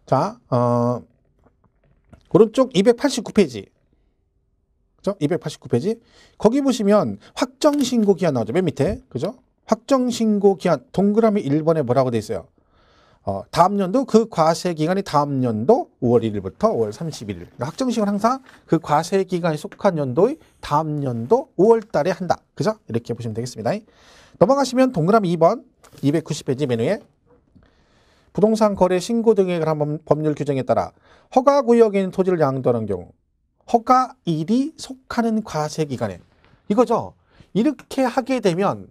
자, 오른쪽 289페이지. 그죠? 289페이지. 거기 보시면 확정신고 기한 나오죠. 맨 밑에. 그죠? 확정신고 기한, 동그라미 1번에 뭐라고 돼 있어요? 다음 연도 그 과세 기간이 다음 연도 5월 1일부터 5월 31일. 그러니까 확정신고는 항상 그 과세 기간이 속한 연도의 다음 연도 5월 달에 한다. 그죠? 이렇게 보시면 되겠습니다. 넘어가시면 동그라미 2번 290페이지 메뉴에 부동산 거래 신고 등에 관한 법률 규정에 따라 허가구역에 있는 토지를 양도하는 경우 허가일이 속하는 과세 기간에 이거죠. 이렇게 하게 되면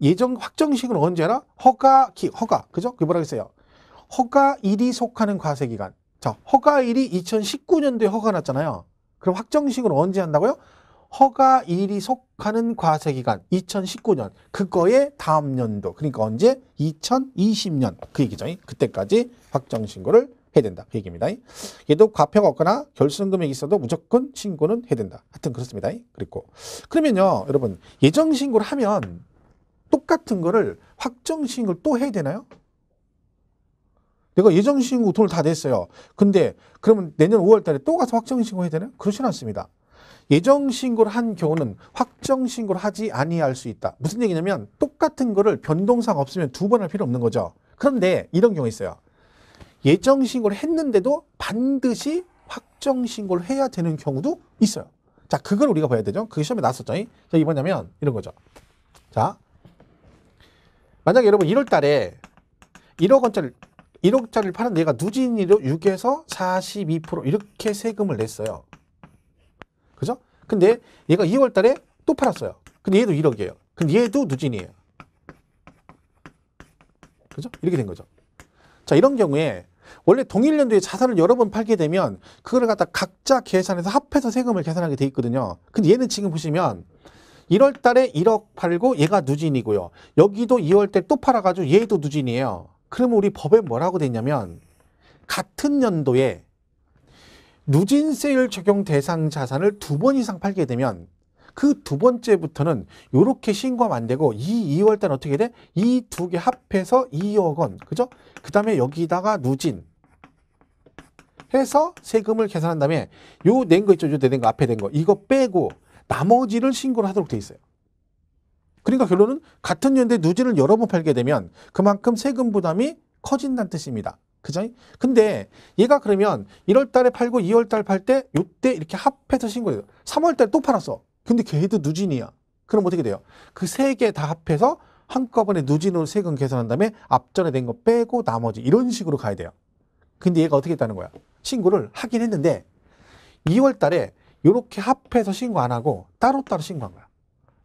예정 확정식은 언제 하나? 허가, 그죠? 그게 뭐라고 했어요? 허가일이 속하는 과세기간. 자, 허가일이 2019년도에 허가 났잖아요. 그럼 확정식은 언제 한다고요? 허가일이 속하는 과세기간 2019년 그거의 다음 연도 그러니까 언제? 2020년 그 얘기죠. 그때까지 확정신고를 해야 된다. 그 얘기입니다. 얘도 과표가 없거나 결승금액이 있어도 무조건 신고는 해야 된다. 하여튼 그렇습니다. 그리고 그러면요 여러분 예정신고를 하면 똑같은 거를 확정신고를 또 해야 되나요? 내가 예정신고 돈을 다 냈어요. 근데 그러면 내년 5월 달에 또 가서 확정신고 해야 되나요? 그렇진 않습니다. 예정신고를 한 경우는 확정신고를 하지 아니할 수 있다. 무슨 얘기냐면 똑같은 거를 변동사항 없으면 두 번 할 필요 없는 거죠. 그런데 이런 경우 있어요. 예정신고를 했는데도 반드시 확정신고를 해야 되는 경우도 있어요. 자, 그걸 우리가 봐야 되죠. 그게 시험에 나왔었죠. 자, 이게 뭐냐면 이런 거죠. 자, 만약에 여러분 1월 달에 1억짜리를 파는데 얘가 누진이로 6에서 42% 이렇게 세금을 냈어요. 그죠? 근데 얘가 2월 달에 또 팔았어요. 근데 얘도 1억이에요. 근데 얘도 누진이에요. 그죠? 이렇게 된 거죠. 자, 이런 경우에 원래 동일 연도에 자산을 여러 번 팔게 되면 그거를 갖다 각자 계산해서 합해서 세금을 계산하게 돼 있거든요. 근데 얘는 지금 보시면 1월 달에 1억 팔고 얘가 누진이고요. 여기도 2월 때 또 팔아가지고 얘도 누진이에요. 그러면 우리 법에 뭐라고 돼 있냐면 같은 연도에 누진세율 적용 대상 자산을 2번 이상 팔게 되면 그 두 번째부터는 이렇게 신고하면 안 되고 이 2월 달은 어떻게 돼? 이 두 개 합해서 2억 원. 그죠? 그 다음에 여기다가 누진 해서 세금을 계산한 다음에 요 낸 거 있죠? 요 낸 거 앞에 된 거 이거 빼고 나머지를 신고를 하도록 돼 있어요. 그러니까 결론은 같은 연도에 누진을 여러 번 팔게 되면 그만큼 세금 부담이 커진다는 뜻입니다. 그죠? 근데 얘가 그러면 1월 달에 팔고 2월 달 팔 때 요때 이렇게 합해서 신고해요. 3월 달에 또 팔았어. 근데 걔도 누진이야. 그럼 어떻게 돼요? 그 세 개 다 합해서 한꺼번에 누진으로 세금 계산한 다음에 앞전에 된 거 빼고 나머지 이런 식으로 가야 돼요. 근데 얘가 어떻게 했다는 거야? 신고를 하긴 했는데 2월 달에 이렇게 합해서 신고 안 하고 따로따로 신고한 거야.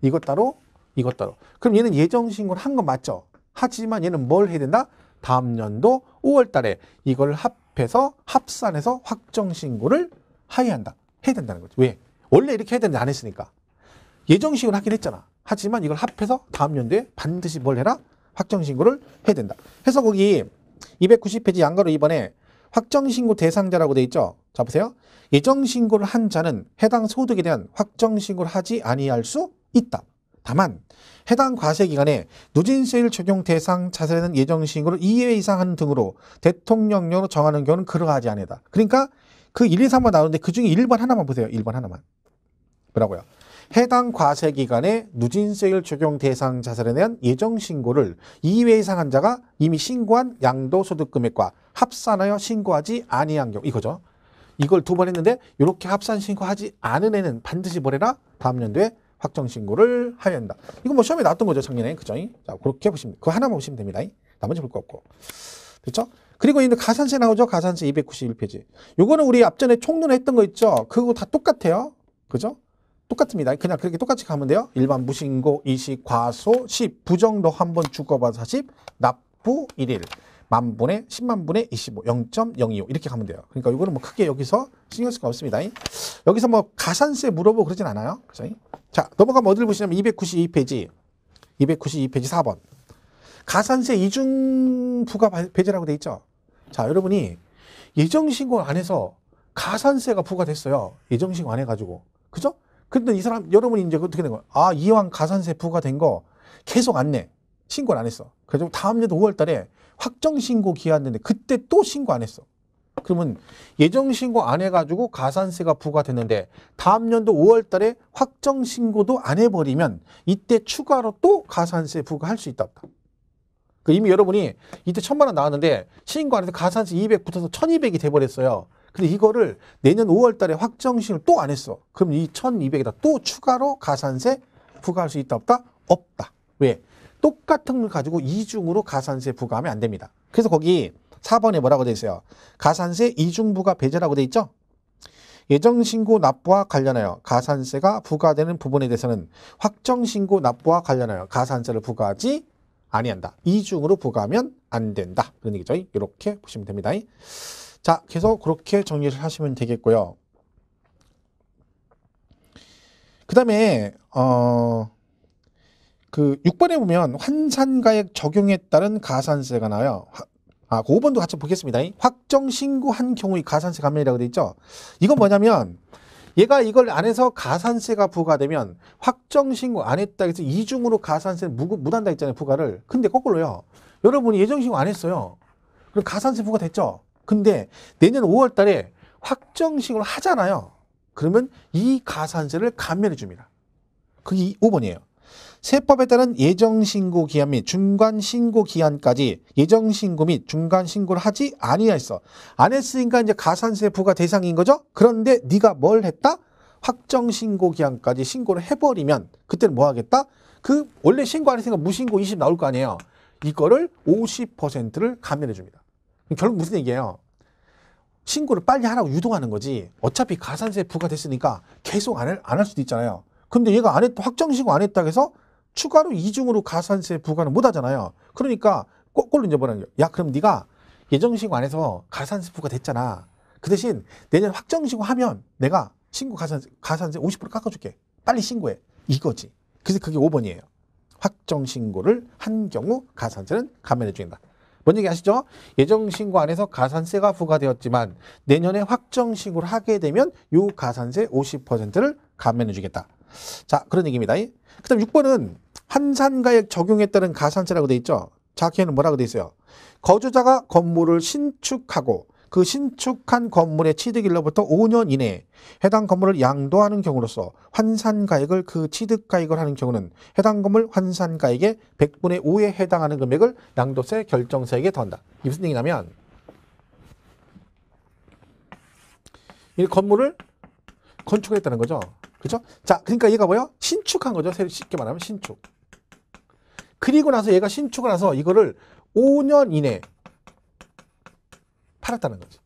이것 따로, 이것 따로. 그럼 얘는 예정 신고를 한 건 맞죠? 하지만 얘는 뭘 해야 된다? 다음 연도 5월 달에 이걸 합해서 합산해서 확정 신고를 해야 한다. 해야 된다는 거죠. 왜? 원래 이렇게 해야 되는데 안 했으니까. 예정 신고를 하긴 했잖아. 하지만 이걸 합해서 다음 연도에 반드시 뭘 해라? 확정 신고를 해야 된다. 해서 거기 290페이지 양가로 2번에 확정신고 대상자라고 돼 있죠. 자 보세요. 예정신고를 한 자는 해당 소득에 대한 확정신고를 하지 아니할 수 있다. 다만 해당 과세기간에 누진세율 적용 대상 자산에는 예정신고를 2회 이상 하는 등으로 대통령령으로 정하는 경우는 그러하지 아니다. 그러니까 그 1, 2, 3번 나오는데 그중에 1번 하나만 보세요. 1번 하나만. 뭐라고요? 해당 과세기간에 누진세율 적용 대상 자산에 대한 예정신고를 2회 이상 한 자가 이미 신고한 양도소득금액과 합산하여 신고하지 아니한 경우 이거죠. 이걸 두 번 했는데 이렇게 합산 신고하지 않은 애는 반드시 뭐래라? 다음 연도에 확정신고를 하여야 한다. 이건 뭐 시험에 나왔던 거죠. 작년에. 그죠? 자, 그렇게 보시면 그거 하나만 보시면 됩니다. 나머지 볼 거 없고. 됐죠? 그리고 이제 가산세 나오죠. 가산세 291페이지. 요거는 우리 앞전에 총론했던 거 있죠. 그거 다 똑같아요. 그죠? 똑같습니다. 그냥 그렇게 똑같이 가면 돼요. 일반 무신고, 이식, 과소, 10, 부정도 한번 주고받아 40, 납부 1일, 만분의 10만분의 25, 0.025 이렇게 가면 돼요. 그러니까 이거는 뭐 크게 여기서 신경 쓸 거 없습니다. 여기서 뭐 가산세 물어보고 그러진 않아요. 그죠? 자, 넘어가면 어디를 보시냐면 292페이지 4번. 가산세 이중 부가 배제라고 돼 있죠. 자, 여러분이 예정신고 안 해서 가산세가 부과됐어요. 예정신고 안 해가지고. 그죠? 근데 이 사람, 여러분이 이제 어떻게 된 거야? 아, 이왕 가산세 부과된 거 계속 안 내. 신고를 안 했어. 그래서 다음 년도 5월 달에 확정신고 기한인데 그때 또 신고 안 했어. 그러면 예정신고 안 해가지고 가산세가 부과됐는데 다음 년도 5월 달에 확정신고도 안 해버리면 이때 추가로 또 가산세 부과할 수 있다 없다. 이미 여러분이 이때 1,000만 원 나왔는데 신고 안 해서 가산세 200 붙어서 1,200이 돼버렸어요. 근데 이거를 내년 5월 달에 확정신고를 또 안 했어. 그럼 이 1,200에다 또 추가로 가산세 부과할 수 있다 없다? 없다. 왜? 똑같은 걸 가지고 이중으로 가산세 부과하면 안 됩니다. 그래서 거기 4번에 뭐라고 돼 있어요? 가산세 이중부가 배제라고 돼 있죠? 예정신고 납부와 관련하여 가산세가 부과되는 부분에 대해서는 확정신고 납부와 관련하여 가산세를 부과하지 아니한다. 이중으로 부과하면 안 된다. 그런 얘기죠. 이렇게 보시면 됩니다. 자, 계속 그렇게 정리를 하시면 되겠고요. 그 다음에 그 6번에 보면 환산가액 적용에 따른 가산세가 나와요. 그 5번도 같이 보겠습니다. 확정신고한 경우의 가산세 감면이라고 되어 있죠. 이건 뭐냐면 얘가 이걸 안 해서 가산세가 부과되면 확정신고 안 했다 해서 이중으로 가산세를 못한다 했잖아요. 부과를. 근데 거꾸로요. 여러분이 예정신고 안 했어요. 그럼 가산세 부과됐죠. 근데 내년 5월 달에 확정신고를 하잖아요. 그러면 이 가산세를 감면해 줍니다. 그게 5번이에요. 세법에 따른 예정신고 기한 및 중간신고 기한까지 예정신고 및 중간신고를 하지 아니하였어. 안 했으니까 이제 가산세 부과 대상인 거죠. 그런데 네가 뭘 했다? 확정신고 기한까지 신고를 해버리면 그때는 뭐 하겠다? 그 원래 신고 안 했으니까 무신고 20 나올 거 아니에요. 이거를 50%를 감면해 줍니다. 결국 무슨 얘기예요? 신고를 빨리 하라고 유도하는 거지. 어차피 가산세 부과됐으니까 계속 안 할 수도 있잖아요. 근데 얘가 안 했다, 확정신고 안 했다고 해서 추가로 이중으로 가산세 부과는 못 하잖아요. 그러니까 거꾸로 이제 뭐라는 거야. 야, 그럼 네가 예정신고 안 해서 가산세 부과 됐잖아. 그 대신 내년 확정신고 하면 내가 신고 가산세 50% 깎아줄게. 빨리 신고해. 이거지. 그래서 그게 5번이에요. 확정신고를 한 경우 가산세는 감면해 준다. 뭔 얘기 아시죠? 예정신고 안 해서 가산세가 부과되었지만 내년에 확정신고를 하게 되면 요 가산세 50%를 감면해 주겠다. 자, 그런 얘기입니다. 그 다음 6번은 환산가액 적용에 따른 가산세라고 돼 있죠. 자, 걔는 뭐라고 돼 있어요? 거주자가 건물을 신축하고 그 신축한 건물의 취득일로부터 5년 이내에 해당 건물을 양도하는 경우로서 환산가액을 그 취득가액을 하는 경우는 해당 건물 환산가액의 100분의 5에 해당하는 금액을 양도세 결정세액에 더한다. 이게 무슨 얘기냐면 이 건물을 건축을 했다는 거죠. 그죠? 자, 그러니까 얘가 뭐야? 신축한 거죠. 쉽게 말하면 신축. 그리고 나서 얘가 신축을 해서 이거를 5년 이내에 팔았다는 거지.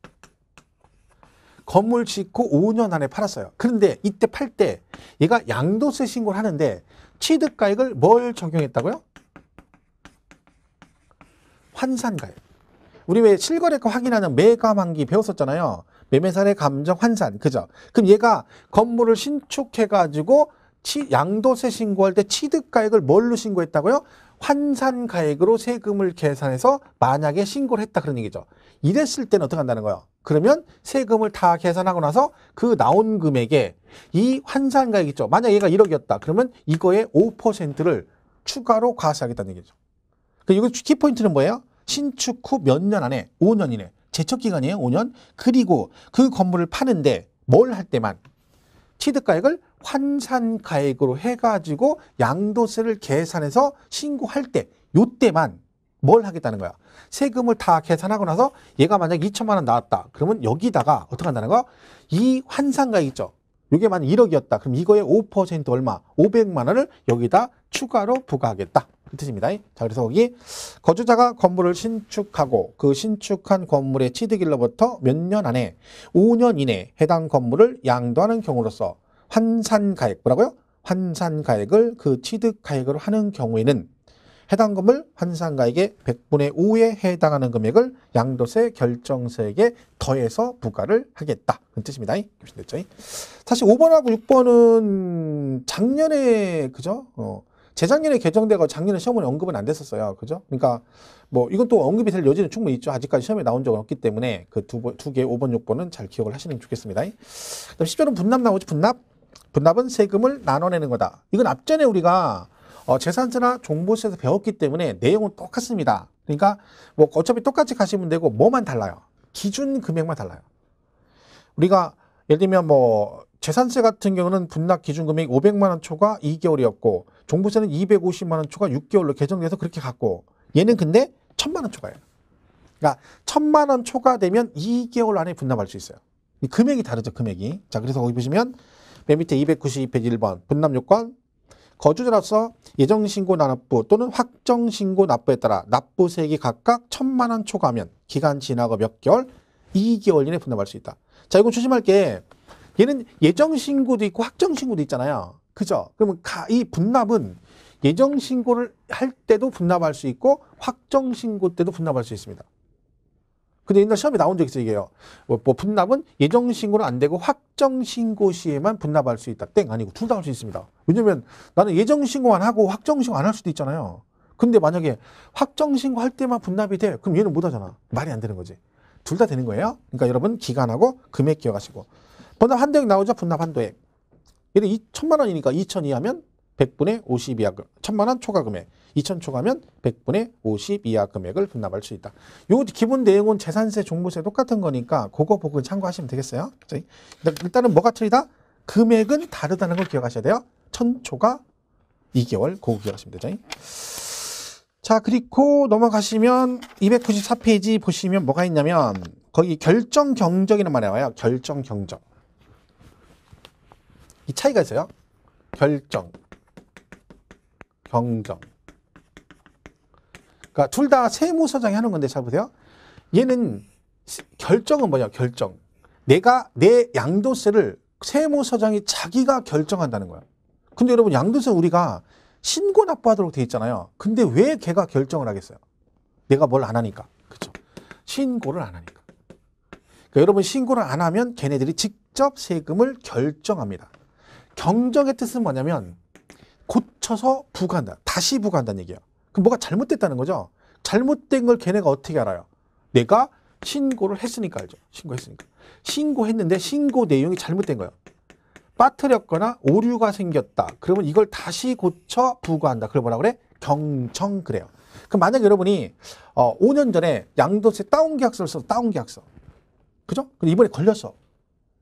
건물 짓고 5년 안에 팔았어요. 그런데 이때 팔 때 얘가 양도세 신고를 하는데 취득가액을 뭘 적용했다고요? 환산가액. 우리 왜 실거래가 확인하는 매감환기 배웠었잖아요. 매매사례 감정 환산. 그죠? 그럼 얘가 건물을 신축해가지고 양도세 신고할 때 취득가액을 뭘로 신고했다고요? 환산가액으로 세금을 계산해서 만약에 신고를 했다 그런 얘기죠. 이랬을 때는 어떻게 한다는 거예요? 그러면 세금을 다 계산하고 나서 그 나온 금액에 이 환산가액 있죠. 만약 얘가 1억이었다. 그러면 이거의 5%를 추가로 과세하겠다는 얘기죠. 이거 키포인트는 뭐예요? 신축 후 몇 년 안에 5년 이내. 제척기간이에요. 5년. 그리고 그 건물을 파는데 뭘 할 때만 취득가액을 환산가액으로 해가지고 양도세를 계산해서 신고할 때 요때만 뭘 하겠다는 거야. 세금을 다 계산하고 나서 얘가 만약 2천만 원 나왔다. 그러면 여기다가 어떻게 한다는 거야? 이 환산가액 있죠. 이게 만약 1억이었다. 그럼 이거의 5% 얼마? 500만 원을 여기다 추가로 부과하겠다. 그 뜻입니다. 자, 그래서 여기 거주자가 건물을 신축하고 그 신축한 건물의 취득일로부터 몇 년 안에 5년 이내에 해당 건물을 양도하는 경우로서 환산가액, 뭐라고요? 환산가액을 그 취득가액으로 하는 경우에는 해당 금을 환산가액의 100분의 5에 해당하는 금액을 양도세 결정세액에 더해서 부과를 하겠다. 그런 뜻입니다. 됐죠? 사실 5번하고 6번은 작년에, 그죠? 재작년에 개정되고 작년에 시험에 언급은 안 됐었어요. 그죠? 그러니까 뭐 이건 또 언급이 될 여지는 충분히 있죠. 아직까지 시험에 나온 적은 없기 때문에 그 두 개 5번, 6번은 잘 기억을 하시면 좋겠습니다. 그다음 10절은 분납 나오죠. 분납. 분납은 세금을 나눠내는 거다. 이건 앞전에 우리가 재산세나 종부세에서 배웠기 때문에 내용은 똑같습니다. 그러니까 뭐 어차피 똑같이 가시면 되고 뭐만 달라요. 기준 금액만 달라요. 우리가 예를 들면 뭐 재산세 같은 경우는 분납 기준 금액 500만 원 초과 2개월이었고 종부세는 250만 원 초과 6개월로 개정돼서 그렇게 갔고 얘는 근데 1000만 원 초과예요. 그러니까 1000만 원 초과되면 2개월 안에 분납할 수 있어요. 이 금액이 다르죠, 금액이. 자, 그래서 거기 보시면 맨 밑에 292페이지 1번 분납 요건 거주자로서 예정신고 납부 또는 확정신고 납부에 따라 납부세액이 각각 1000만 원 초과하면 기간 지나고 몇 개월? 2개월 이내에 분납할 수 있다. 자, 이건 조심할 게 얘는 예정신고도 있고 확정신고도 있잖아요. 그죠? 그러면 이 분납은 예정신고를 할 때도 분납할 수 있고 확정신고 때도 분납할 수 있습니다. 근데 옛날 시험에 나온 적 있어요, 이게요. 뭐 분납은 예정신고는 안 되고 확정신고 시에만 분납할 수 있다. 땡, 아니고 둘 다 할 수 있습니다. 왜냐면 나는 예정신고만 하고 확정신고 안 할 수도 있잖아요. 근데 만약에 확정신고 할 때만 분납이 돼. 그럼 얘는 못 하잖아. 말이 안 되는 거지. 둘 다 되는 거예요. 그러니까 여러분 기간하고 금액 기억하시고. 분납 한도액 나오죠? 분납 한도액. 얘는 2천만 원이니까 2천 이하면 100분의 50 이하 금액. 1000만 원 초과 금액. 2천 초과면 100분의 50 이하 금액을 분납할 수 있다. 요 기본 내용은 재산세, 종부세 똑같은 거니까 그거 보고 참고하시면 되겠어요. 일단은 뭐가 틀리다? 금액은 다르다는 걸 기억하셔야 돼요. 1000 초과 2개월 그거 기억하시면 되죠. 자, 그리고 넘어가시면 294페이지 보시면 뭐가 있냐면 거기 결정 경정이라는 말이 나와요. 결정 경정. 이 차이가 있어요. 결정, 경정. 그러니까 둘 다 세무서장이 하는 건데 잘 보세요. 얘는 결정은 뭐냐? 결정. 내가 내 양도세를 세무서장이 자기가 결정한다는 거야. 근데 여러분 양도세 우리가 신고 납부하도록 돼 있잖아요. 근데 왜 걔가 결정을 하겠어요? 내가 뭘 안 하니까. 그렇죠? 신고를 안 하니까. 그러니까 여러분 신고를 안 하면 걔네들이 직접 세금을 결정합니다. 경정의 뜻은 뭐냐면 고쳐서 부과한다. 다시 부과한다는 얘기예요. 그럼 뭐가 잘못됐다는 거죠. 잘못된 걸 걔네가 어떻게 알아요? 내가 신고를 했으니까 알죠. 신고했으니까. 신고했는데 신고 내용이 잘못된 거예요. 빠뜨렸거나 오류가 생겼다. 그러면 이걸 다시 고쳐 부과한다. 그걸 뭐라 그래? 경정 그래요. 그럼 만약에 여러분이 5년 전에 양도세 다운계약서를 써서 다운계약서. 그죠? 근데 이번에 걸렸어.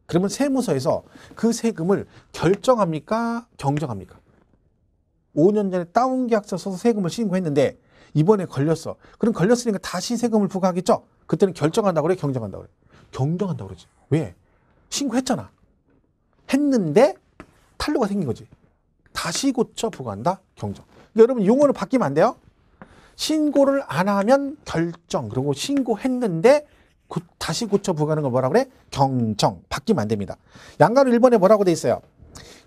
그러면 세무서에서 그 세금을 결정합니까? 경정합니까? 5년 전에 다운계약서 써서 세금을 신고했는데 이번에 걸렸어. 그럼 걸렸으니까 다시 세금을 부과하겠죠? 그때는 결정한다고 그래? 경정한다고 그래? 경정한다고 그러지. 왜? 신고했잖아. 했는데 탄로가 생긴 거지. 다시 고쳐 부과한다? 경정. 그러니까 여러분 용어를 바뀌면 안 돼요. 신고를 안 하면 결정. 그리고 신고했는데 다시 고쳐 부과하는 걸 뭐라 그래? 경정. 바뀌면 안 됩니다. 양가로 1번에 뭐라고 돼 있어요?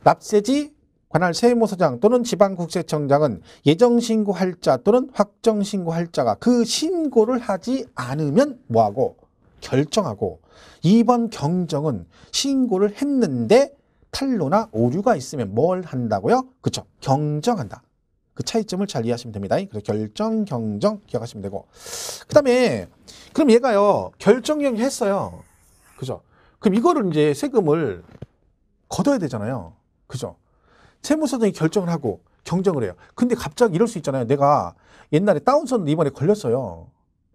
납세지 관할 세무서장 또는 지방국세청장은 예정신고할자 또는 확정신고할자가 그 신고를 하지 않으면 뭐하고? 결정하고 2번 경정은 신고를 했는데 탄로나 오류가 있으면 뭘 한다고요? 그렇죠. 경정한다. 그 차이점을 잘 이해하시면 됩니다. 그래서 결정, 경정 기억하시면 되고 그 다음에 그럼 얘가요. 결정 경정했어요. 그죠? 그럼 이거를 이제 세금을 걷어야 되잖아요. 그죠? 세무서장이 결정을 하고 경정을 해요. 근데 갑자기 이럴 수 있잖아요. 내가 옛날에 다운선 이번에 걸렸어요.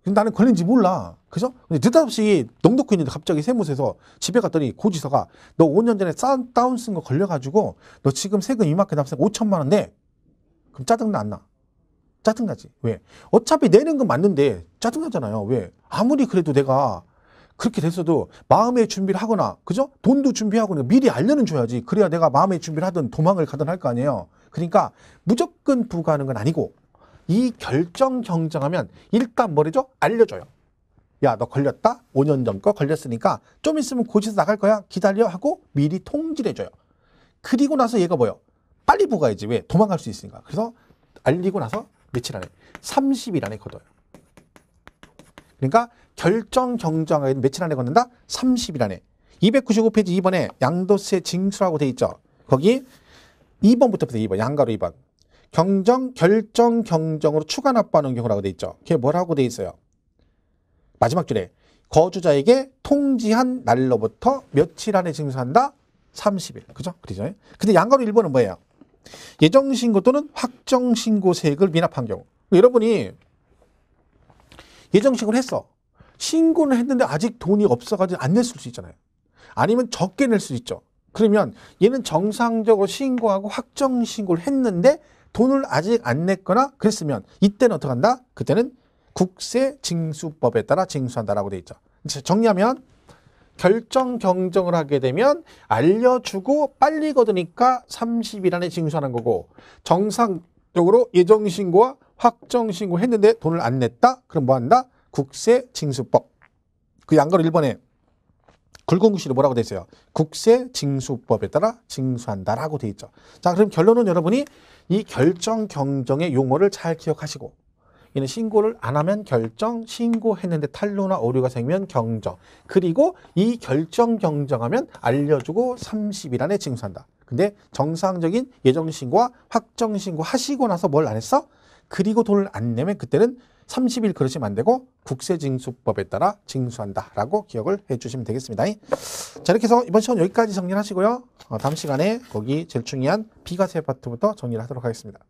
근데 나는 걸린지 몰라. 그죠? 근데 느닷없이 넋놓고 있는데 갑자기 세무서에서 집에 갔더니 고지서가 너 5년 전에 다운 쓴 거 걸려가지고 너 지금 세금 이만큼 납세 5천만 원 내. 그럼 짜증나 안 나? 짜증나지. 왜? 어차피 내는 건 맞는데 짜증나잖아요. 왜? 아무리 그래도 내가 그렇게 됐어도 마음의 준비를 하거나 그죠? 돈도 준비하고 미리 알려는 줘야지. 그래야 내가 마음의 준비를 하든 도망을 가든 할 거 아니에요. 그러니까 무조건 부과하는 건 아니고 이 결정 경정하면 일단 뭐래죠? 알려줘요. 야, 너 걸렸다? 5년 전 거 걸렸으니까 좀 있으면 고지서 나갈 거야. 기다려 하고 미리 통지를 해줘요. 그리고 나서 얘가 뭐예요? 빨리 부과해야지. 왜? 도망갈 수 있으니까. 그래서 알리고 나서 며칠 안에? 30일 안에 걷어요. 그러니까 결정 경정하게 며칠 안에 걷는다? 30일 안에. 295페이지 2번에 양도세 징수라고 돼 있죠. 거기 2번부터 2번, 양가로 2번. 결정 경정으로 추가 납부하는 경우라고 돼 있죠. 그게 뭐라고 돼 있어요? 마지막 줄에 거주자에게 통지한 날로부터 며칠 안에 징수한다? 30일. 그죠? 그죠? 근데 양가로 1번은 뭐예요? 예정신고 또는 확정신고세액을 미납한 경우. 여러분이 예정신고를 했어. 신고는 했는데 아직 돈이 없어가지고 안 냈을 수 있잖아요. 아니면 적게 낼 수 있죠. 그러면 얘는 정상적으로 신고하고 확정신고를 했는데 돈을 아직 안 냈거나 그랬으면 이때는 어떻게 한다? 그때는 국세징수법에 따라 징수한다라고 돼 있죠. 정리하면 결정 경정을 하게 되면 알려주고 빨리 거두니까 30일 안에 징수하는 거고, 정상적으로 예정신고와 확정신고 했는데 돈을 안 냈다? 그럼 뭐 한다? 국세징수법. 그 양가로 1번에 굵은 글씨로 뭐라고 돼 있어요? 국세징수법에 따라 징수한다라고 돼 있죠. 자, 그럼 결론은 여러분이 이 결정 경정의 용어를 잘 기억하시고, 얘는 신고를 안 하면 결정, 신고했는데 탄로나 오류가 생기면 경정, 그리고 이 결정 경정하면 알려주고 30일 안에 징수한다. 근데 정상적인 예정신고와 확정신고 하시고 나서 뭘 안 했어? 그리고 돈을 안 내면 그때는 30일 그러시면 안 되고 국세징수법에 따라 징수한다라고 기억을 해주시면 되겠습니다. 자, 이렇게 해서 이번 시간 여기까지 정리를 하시고요. 다음 시간에 거기 제일 중요한 비과세 파트부터 정리를 하도록 하겠습니다.